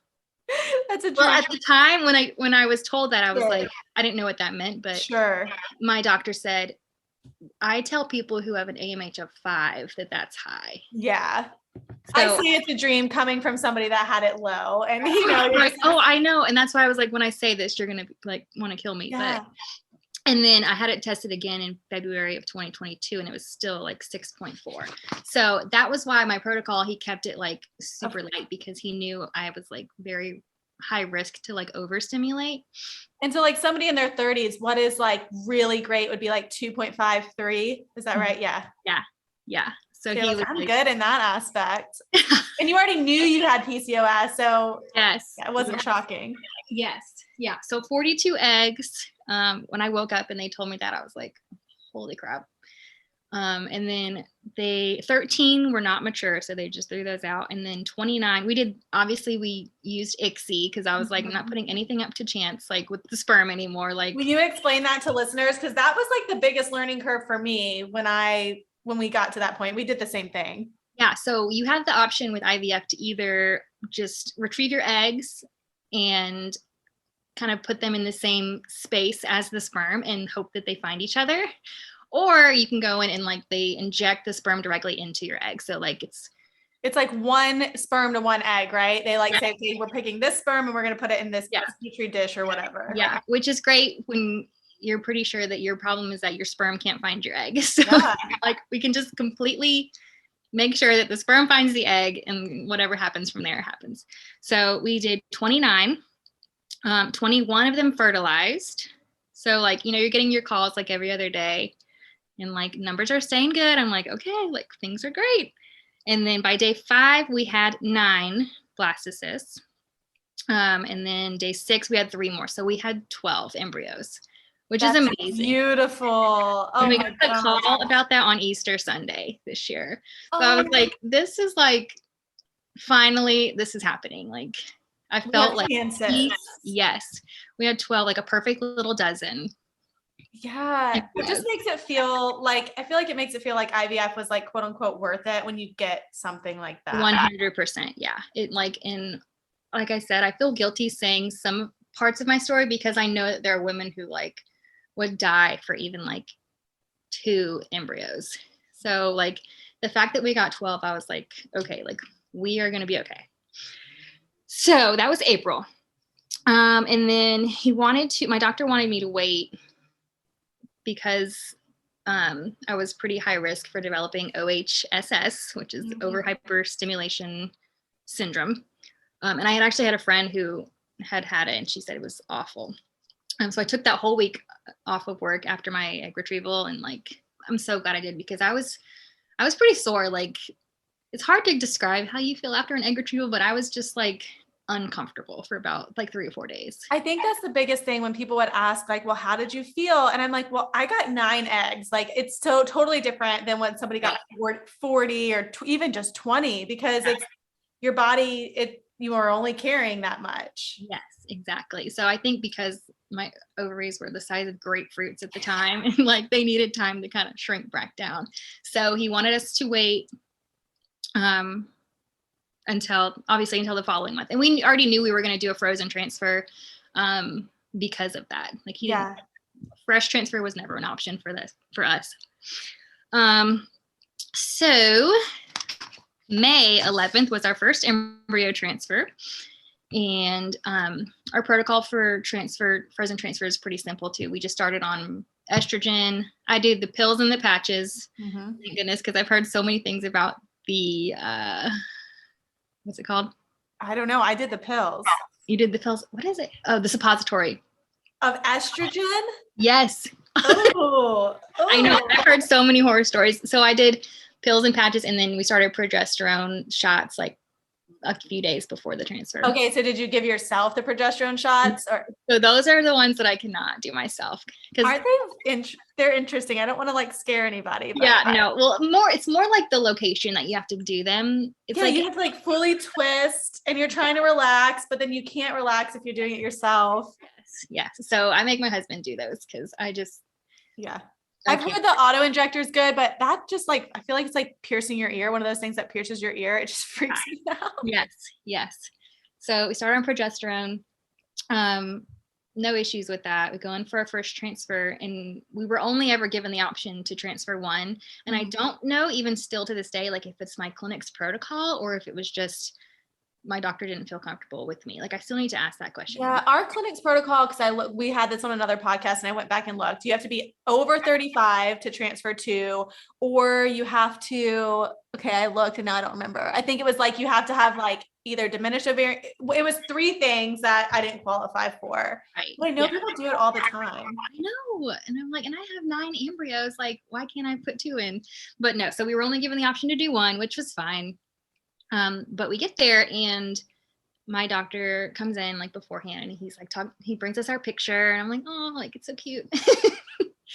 That's a dream. Well, at the time when I was told that, I was like, I didn't know what that meant, but sure. My doctor said, I tell people who have an AMH of 5 that that's high. Yeah. So, I see it's a dream coming from somebody that had it low, and like, oh, I know. And that's why I was like, when I say this, you're going to like want to kill me. Yeah. But and then I had it tested again in February of 2022 and it was still like 6.4. So that was why my protocol, he kept it like super light because he knew I was like very high risk to like overstimulate. And so like somebody in their 30s, what is like really great would be like 2.53. Is that right? Yeah. Yeah. So he was I'm like, good in that aspect. And you already knew you had PCOS. So yes, it wasn't shocking. Yes. Yeah. So 42 eggs. When I woke up and they told me that, I was like, holy crap. And then 13 were not mature. So they just threw those out. And then 29, we used ICSI because I was like, I'm not putting anything up to chance, like with the sperm anymore. Like, will you explain that to listeners? Cause that was like the biggest learning curve for me when we got to that point. We did the same thing. Yeah. So you have the option with IVF to either just retrieve your eggs and kind of put them in the same space as the sperm and hope that they find each other. Or you can go in and like they inject the sperm directly into your egg. So like it's like one sperm to one egg, right? They like say, okay, we're picking this sperm and we're going to put it in this petri dish or whatever. Yeah. Which is great when you're pretty sure that your problem is that your sperm can't find your egg. So like we can just completely make sure that the sperm finds the egg and whatever happens from there happens. So we did 29, 21 of them fertilized. So like, you're getting your calls like every other day and like numbers are staying good. I'm like, okay, like things are great. And then by day 5, we had 9 blastocysts. And then day 6, we had 3 more. So we had 12 embryos, which is amazing. Beautiful. Oh, and we got the call about that on Easter Sunday this year. So I was like, this is like, finally, this is happening. Like I felt like, yes, we had 12, like a perfect little dozen. Yeah. It just makes it feel like, I feel like it makes it feel like IVF was like, quote unquote, worth it when you get something like that. 100%. Yeah. It like I said, I feel guilty saying some parts of my story because I know that there are women who like would die for even like 2 embryos. So like the fact that we got 12, I was like, okay, like we are going to be okay. So that was April. And then my doctor wanted me to wait because I was pretty high risk for developing OHSS, which is over hyperstimulation syndrome. And I had actually had a friend who had it and she said it was awful. So I took that whole week off of work after my egg retrieval. And like, I'm so glad I did because I was pretty sore. Like it's hard to describe how you feel after an egg retrieval, but I was just like uncomfortable for about like 3 or 4 days. I think that's the biggest thing when people would ask like, well, how did you feel? And I'm like, well, I got 9 eggs. Like it's so totally different than when somebody got 40 or even just 20, because it's your body, you are only carrying that much. Yes, exactly. So I think because my ovaries were the size of grapefruits at the time, and like they needed time to kind of shrink back down. So he wanted us to wait until the following month. And we already knew we were going to do a frozen transfer because of that. Like fresh transfer was never an option for us. So May 11th was our first embryo transfer. And our protocol for frozen transfer is pretty simple too. We just started on estrogen. I did the pills and the patches. Thank goodness, because I've heard so many things about the what's it called? I don't know. I did the pills. You did the pills. What is it? Oh, the suppository. Of estrogen? Yes. Oh. I know. I've heard so many horror stories. So I did pills and patches, and then we started progesterone shots like a few days before the transfer. Okay, so did you give yourself the progesterone shots? Or so those are the ones that I cannot do myself. Aren't they? They're interesting. I don't want to like scare anybody. But yeah, no. Well, it's more like the location that you have to do them. It's like you have to like fully twist, and you're trying to relax, but then you can't relax if you're doing it yourself. Yes. So I make my husband do those because I've heard the auto injector is good, but that just like, I feel like it's like piercing your ear. One of those things that pierces your ear. It just freaks me out. Yes. So we started on progesterone. No issues with that. We go in for our first transfer, and we were only ever given the option to transfer one. And I don't know even still to this day, like if it's my clinic's protocol or if it was just my doctor didn't feel comfortable with me. Like I still need to ask that question. Yeah, our clinic's protocol, because we had this on another podcast and I went back and looked. You have to be over 35 to transfer 2, or you have to, I looked and now I don't remember. I think it was like you have to have like either diminished ovarian. It was 3 things that I didn't qualify for. Right. But I know people do it all the time. I know. And I'm like, and I have 9 embryos. Like, why can't I put 2 in? But no, so we were only given the option to do 1, which was fine. But we get there and my doctor comes in like beforehand, and he's like, he brings us our picture, and I'm like, oh, like it's so cute.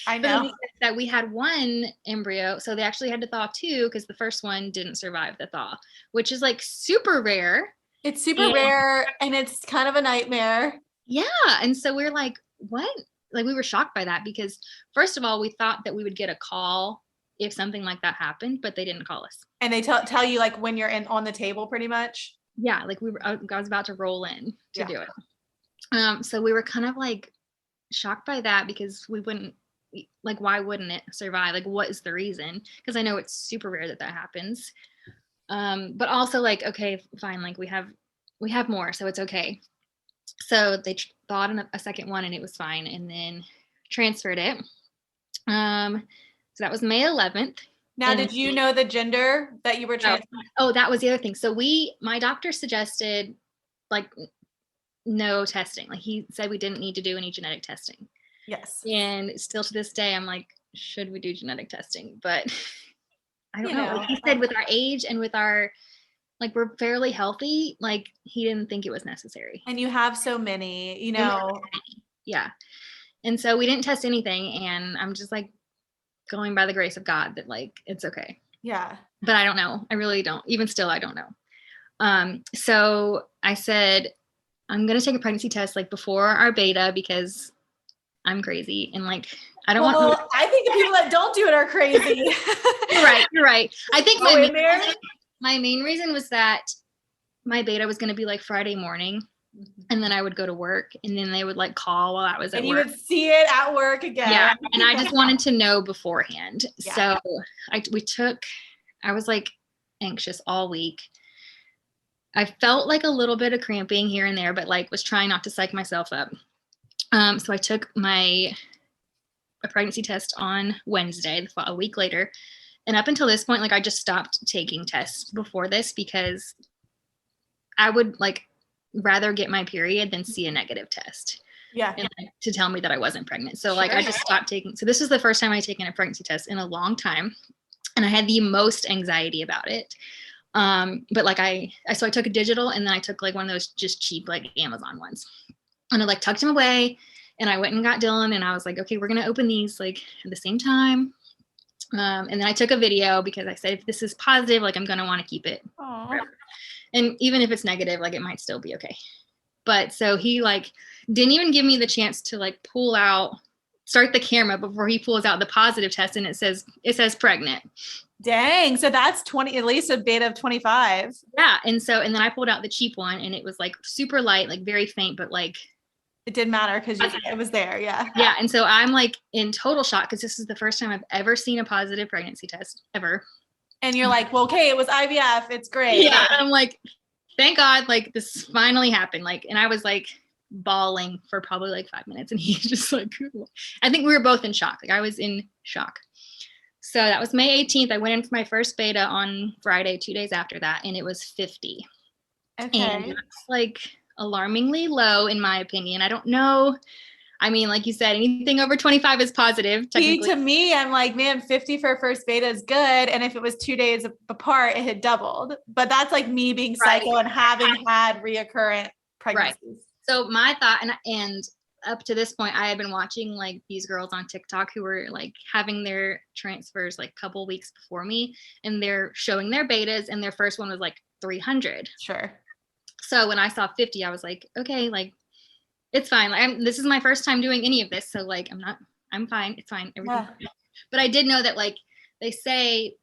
I know. But he said that we had 1 embryo, so they actually had to thaw 2 because the first one didn't survive the thaw, which is like super rare. It's super rare, and it's kind of a nightmare. Yeah. And so we're like, what? Like we were shocked by that because first of all, we thought that we would get a call if something like that happened, but they didn't call us. And they tell you like when you're on the table pretty much. Yeah. Like I was about to roll in to do it. So we were kind of like shocked by that because we wouldn't, like, why wouldn't it survive? Like, what is the reason? Because I know it's super rare that happens. But also like, okay, fine. Like we have more, so it's okay. So they thawed in a second one and it was fine, and then transferred it. So that was May 11th. Now, did you know the gender that you were transferring? Oh, that was the other thing. So my doctor suggested like no testing. Like he said we didn't need to do any genetic testing. Yes. And still to this day, I'm like, should we do genetic testing? But I don't know. Like he said with our age and with our, like, we're fairly healthy. Like he didn't think it was necessary. And you have so many, you know. Yeah. And so we didn't test anything. And I'm just like, going by the grace of God that like it's okay. Yeah. But I don't know. I really don't. Even still, I don't know. So I said, I'm gonna take a pregnancy test like before our beta because I'm crazy and like I don't want. I think the people that don't do it are crazy. You're right. I think my main reason was that my beta was gonna be like Friday morning. And then I would go to work, and then they would like call while I was at work. And you would see it at work again. Yeah. And I just wanted to know beforehand. Yeah. So I was like anxious all week. I felt like a little bit of cramping here and there, but like was trying not to psych myself up. So I took a pregnancy test on Wednesday, a week later. And up until this point, like I just stopped taking tests before this because I would like rather get my period than see a negative test. Yeah. And like, to tell me that I wasn't pregnant. So like I just stopped taking. So this is the first time I taken a pregnancy test in a long time. And I had the most anxiety about it. But like so I took a digital, and then I took like one of those just cheap, like Amazon ones, and I like tucked him away, and I went and got Dylan, and I was like, okay, we're going to open these like at the same time. And then I took a video because I said, if this is positive, like I'm going to want to keep it. Aww. And even if it's negative, like it might still be okay. But so he like didn't even give me the chance to like start the camera before he pulls out the positive test, and it says pregnant. Dang. So that's at least a beta of 25. Yeah. And then I pulled out the cheap one, and it was like super light, like very faint, but like it didn't matter because it was there. Yeah. Yeah. And so I'm like in total shock because this is the first time I've ever seen a positive pregnancy test ever. And you're like, well, okay, it was IVF. It's great. Yeah. I'm like, thank God, like this finally happened. Like, and I was like bawling for probably like 5 minutes, and he's just like, I think we were both in shock. Like I was in shock. So that was May 18th. I went in for my first beta on Friday, 2 days after that, and it was 50. Okay. And that's like alarmingly low in my opinion. I don't know. I mean, like you said, anything over 25 is positive. To me, I'm like, man, 50 for a first beta is good. And if it was 2 days apart, it had doubled. But that's like me being psycho and having had reoccurrent pregnancies. Right. So my thought, and up to this point, I had been watching like these girls on TikTok who were like having their transfers like a couple weeks before me, and they're showing their betas, and their first one was like 300. Sure. So when I saw 50, I was like, okay, like it's fine. Like this is my first time doing any of this. So like, I'm fine. It's fine. Everything's fine. But I did know that like they say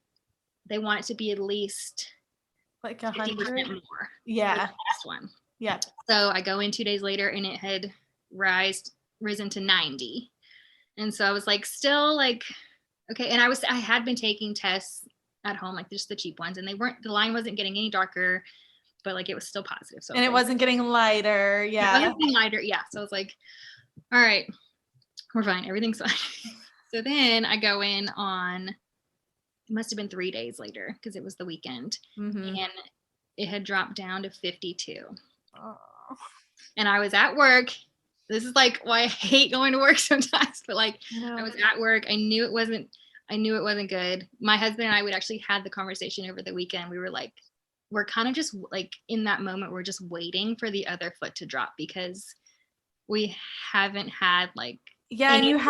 they want it to be at least like 100 more. Yeah. The last one. Yeah. So I go in 2 days later, and it had risen to 90. And so I was like, still like, okay. And I had been taking tests at home, like just the cheap ones, and the line wasn't getting any darker, but like it was still positive. So it wasn't getting lighter. Yeah. It wasn't getting lighter. Yeah. So I was like, all right, we're fine. Everything's fine. So then I go in on, it must have been 3 days later because it was the weekend, and it had dropped down to 52. Oh. And I was at work. This is like why I hate going to work sometimes, but like I was at work. I knew it wasn't good. My husband and I would actually had the conversation over the weekend. We were like, we're kind of just like in that moment, we're just waiting for the other foot to drop because we haven't had like, yeah. And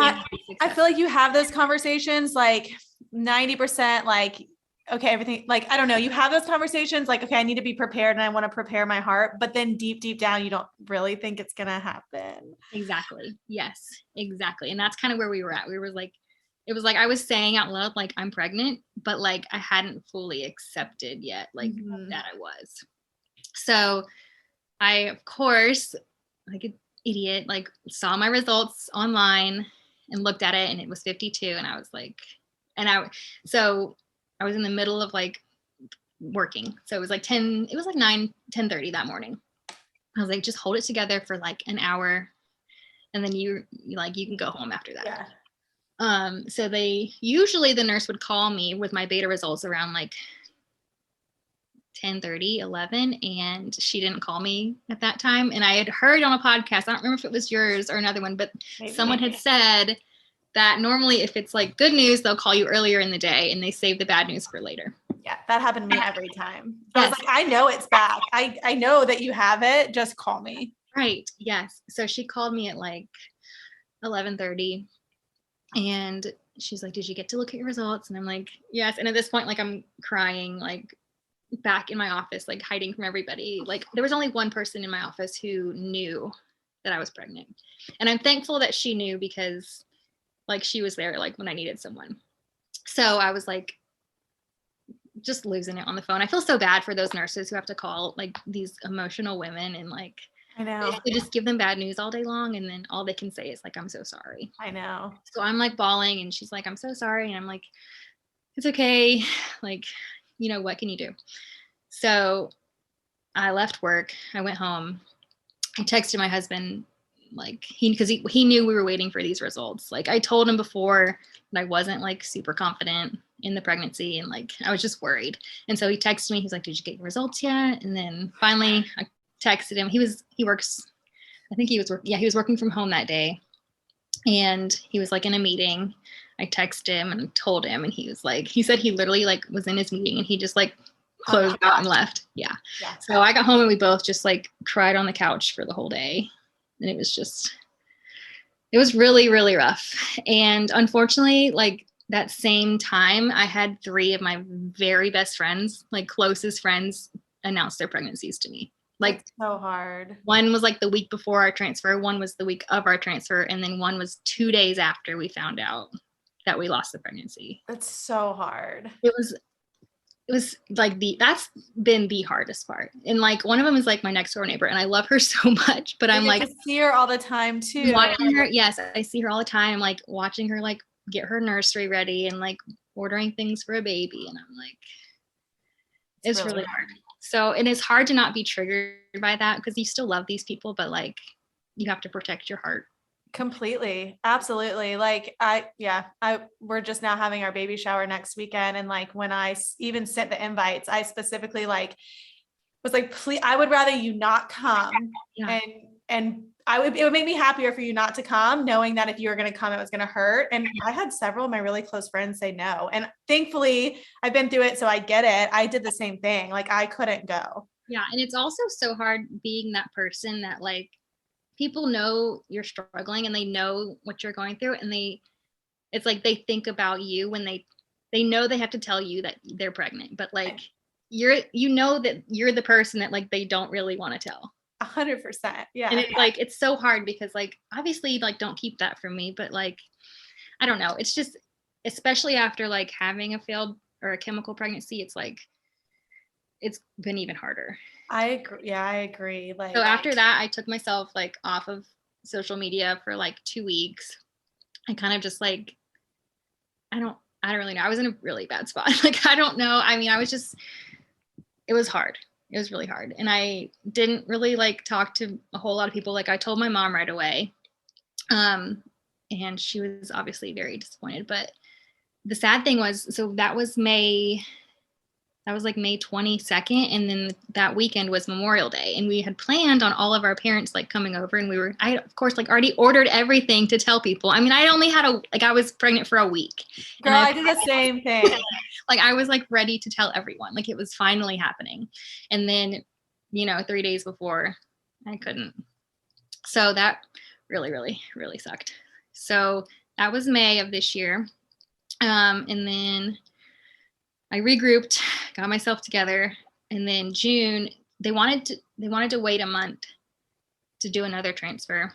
I feel like you have those conversations like 90%, like, okay, everything, like, I don't know, you have those conversations like, okay, I need to be prepared and I want to prepare my heart, but then deep down, you don't really think it's going to happen. Exactly. Yes, exactly. And that's kind of where we were at. We were like, it was like I was saying out loud, like I'm pregnant, but like I hadn't fully accepted yet, like that I was. So I, of course, like an idiot, like saw my results online and looked at it, and it was 52. And I was like, so I was in the middle of like working. So it was like 10:30 that morning. I was like, just hold it together for like an hour, and then you can go home after that. Yeah. So usually the nurse would call me with my beta results around like 10:30, 11, and she didn't call me at that time. And I had heard on a podcast, I don't remember if it was yours or another one, but someone had said that normally if it's like good news, they'll call you earlier in the day and they save the bad news for later. Yeah, that happened to me every time. I was like, I know it's back. I know that you have it. Just call me. Right. Yes. So she called me at like 11:30. And she's like, did you get to look at your results? And I'm like, yes. And at this point, like I'm crying, like back in my office, like hiding from everybody. Like there was only one person in my office who knew that I was pregnant. And I'm thankful that she knew because like she was there like when I needed someone. So I was like just losing it on the phone. I feel so bad for those nurses who have to call like these emotional women and like, I know. They just give them bad news all day long, and then all they can say is like, I'm so sorry. I know. So I'm like bawling, and she's like, I'm so sorry. And I'm like, it's okay. Like, what can you do? So I left work. I went home. I texted my husband, like because he knew we were waiting for these results. Like I told him before that I wasn't like super confident in the pregnancy, and like I was just worried. And so he texted me. He's like, did you get your results yet? And then finally I texted him. He works, I think he was working from home that day. And he was like in a meeting. I texted him and told him, and he was like, he said he literally like was in his meeting and he just like closed out and left. Yeah. So I got home and we both just like cried on the couch for the whole day. And it was really, really rough. And unfortunately, like that same time, I had 3 of my very best friends, like closest friends, announce their pregnancies to me. Like, that's so hard. One was like the week before our transfer, one was the week of our transfer, and then one was 2 days after we found out that we lost the pregnancy. That's so hard. It was like that's been the hardest part. And like one of them is like my next door neighbor, and I love her so much, but I'm like, to see her all the time too. Watching her, yes, I see her all the time. I'm like watching her like get her nursery ready and like ordering things for a baby, and I'm like, it's really hard. So, and it's hard to not be triggered by that because you still love these people, but like you have to protect your heart. Completely. Absolutely. Like we're just now having our baby shower next weekend. And like, when I even sent the invites, I specifically like, was like, please, I would rather you not come. Yeah. And it would make me happier for you not to come, knowing that if you were going to come, it was going to hurt. And I had several of my really close friends say no. And thankfully I've been through it, so I get it. I did the same thing. Like I couldn't go. Yeah. And it's also so hard being that person that like people know you're struggling and they know what you're going through. And it's like they think about you when they know they have to tell you that they're pregnant, but like you know that you're the person that like they don't really want to tell. 100%. Yeah. And it's like, it's so hard because like, obviously like, don't keep that from me, but like, I don't know. It's just, especially after like having a failed or a chemical pregnancy, it's like, it's been even harder. I agree. Yeah, I agree. Like, so after that, I took myself like off of social media for like 2 weeks. I kind of just like, I don't really know. I was in a really bad spot. Like, I don't know. I mean, it was hard. It was really hard. And I didn't really like talk to a whole lot of people. Like I told my mom right away. And she was obviously very disappointed, but the sad thing was, so that was like May 22nd. And then that weekend was Memorial Day. And we had planned on all of our parents like coming over, and I of course like already ordered everything to tell people. I mean, I only had I was pregnant for a week. Girl, I did the same thing. Like I was like ready to tell everyone, like it was finally happening. And then, 3 days before I couldn't. So that really, really, really sucked. So that was May of this year. And then I regrouped, got myself together, and then June, they wanted to wait a month to do another transfer.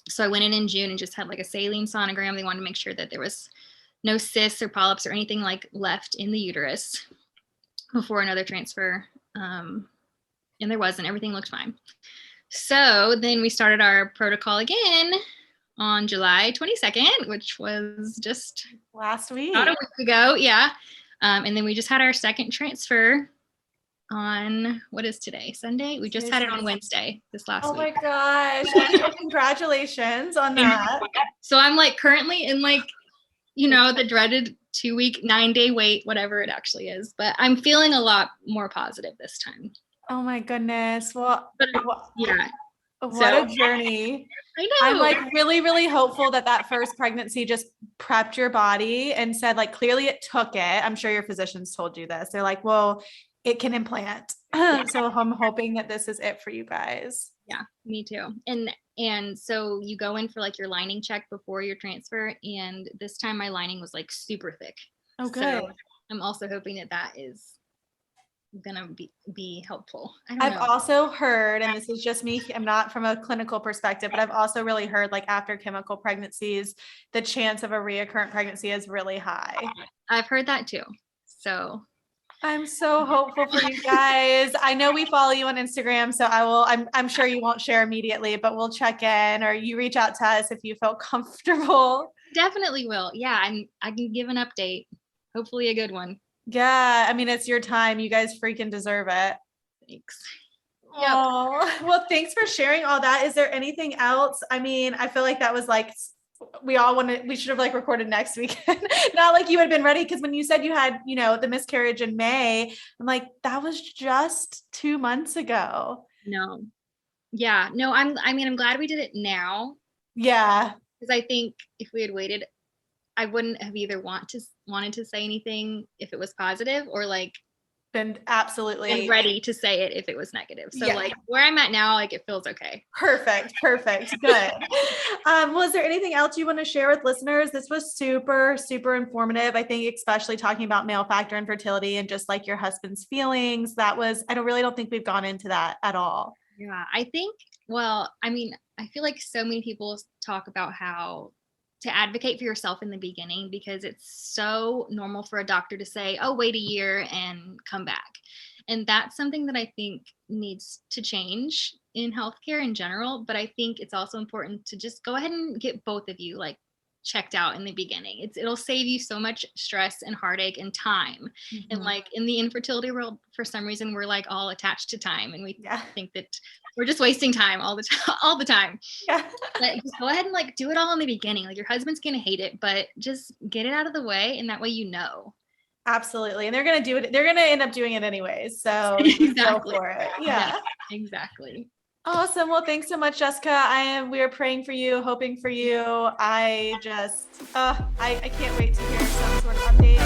So I went in June and just had like a saline sonogram. They wanted to make sure that there was no cysts or polyps or anything like left in the uterus before another transfer. And there wasn't, everything looked fine. So then we started our protocol again on July 22nd, which was just last week, about a week ago. Yeah. And then we just had our second transfer on, what is today? Sunday? We just had it on Wednesday this last week. Oh my gosh. Congratulations on that. So I'm like currently in like, the dreaded 2-week, 9-day wait, whatever it actually is. But I'm feeling a lot more positive this time. Oh my goodness. Well, yeah. What a journey. I know. I'm like really, really hopeful that first pregnancy just prepped your body and said like, clearly it took it. I'm sure your physicians told you this. They're like, well, it can implant. So I'm hoping that this is it for you guys. Yeah, me too. And so you go in for like your lining check before your transfer. And this time my lining was like super thick. Oh, good. So I'm also hoping that is gonna be helpful. I've also heard, and this is just me, I'm not from a clinical perspective, but I've also really heard like after chemical pregnancies, the chance of a recurrent pregnancy is really high. I've heard that too. So I'm so hopeful for you guys. I know we follow you on Instagram, so I'm sure you won't share immediately, but we'll check in, or you reach out to us if you feel comfortable. Definitely will. Yeah. I can give an update. Hopefully a good one. Yeah. I mean, it's your time. You guys freaking deserve it. Thanks. Yep. Oh, well, thanks for sharing all that. Is there anything else? I mean, I feel like that was like, we should have like recorded next weekend. Not like you had been ready. Cause when you said you had, the miscarriage in May, I'm like, that was just 2 months ago. No. Yeah. No, I'm glad we did it now. Yeah. Cause I think if we had waited, I wouldn't have either wanted to say anything if it was positive, or like been absolutely and ready to say it if it was negative. So Yeah. like where I'm at now, like it feels okay. Perfect. Good. Was there anything else you want to share with listeners? This was super, super informative. I think, especially talking about male factor infertility and just like your husband's feelings. I don't think we've gone into that at all. Yeah, I think, well, I mean, I feel like so many people talk about how to advocate for yourself in the beginning, because it's so normal for a doctor to say, oh, wait a year and come back. And that's something that I think needs to change in healthcare in general. But I think it's also important to just go ahead and get both of you like checked out in the beginning. It'll save you so much stress and heartache and time. And like in the infertility world, for some reason, we're like all attached to time, and we think that we're just wasting time all the time. Yeah. But just go ahead and like do it all in the beginning. Like your husband's gonna hate it, but just get it out of the way, and that way you know. Absolutely. And they're going to do it. They're going to end up doing it anyways. So Exactly. Go for it. Yeah. Exactly. Awesome. Well, thanks so much, Jessica. We are praying for you, hoping for you. I can't wait to hear some sort of update.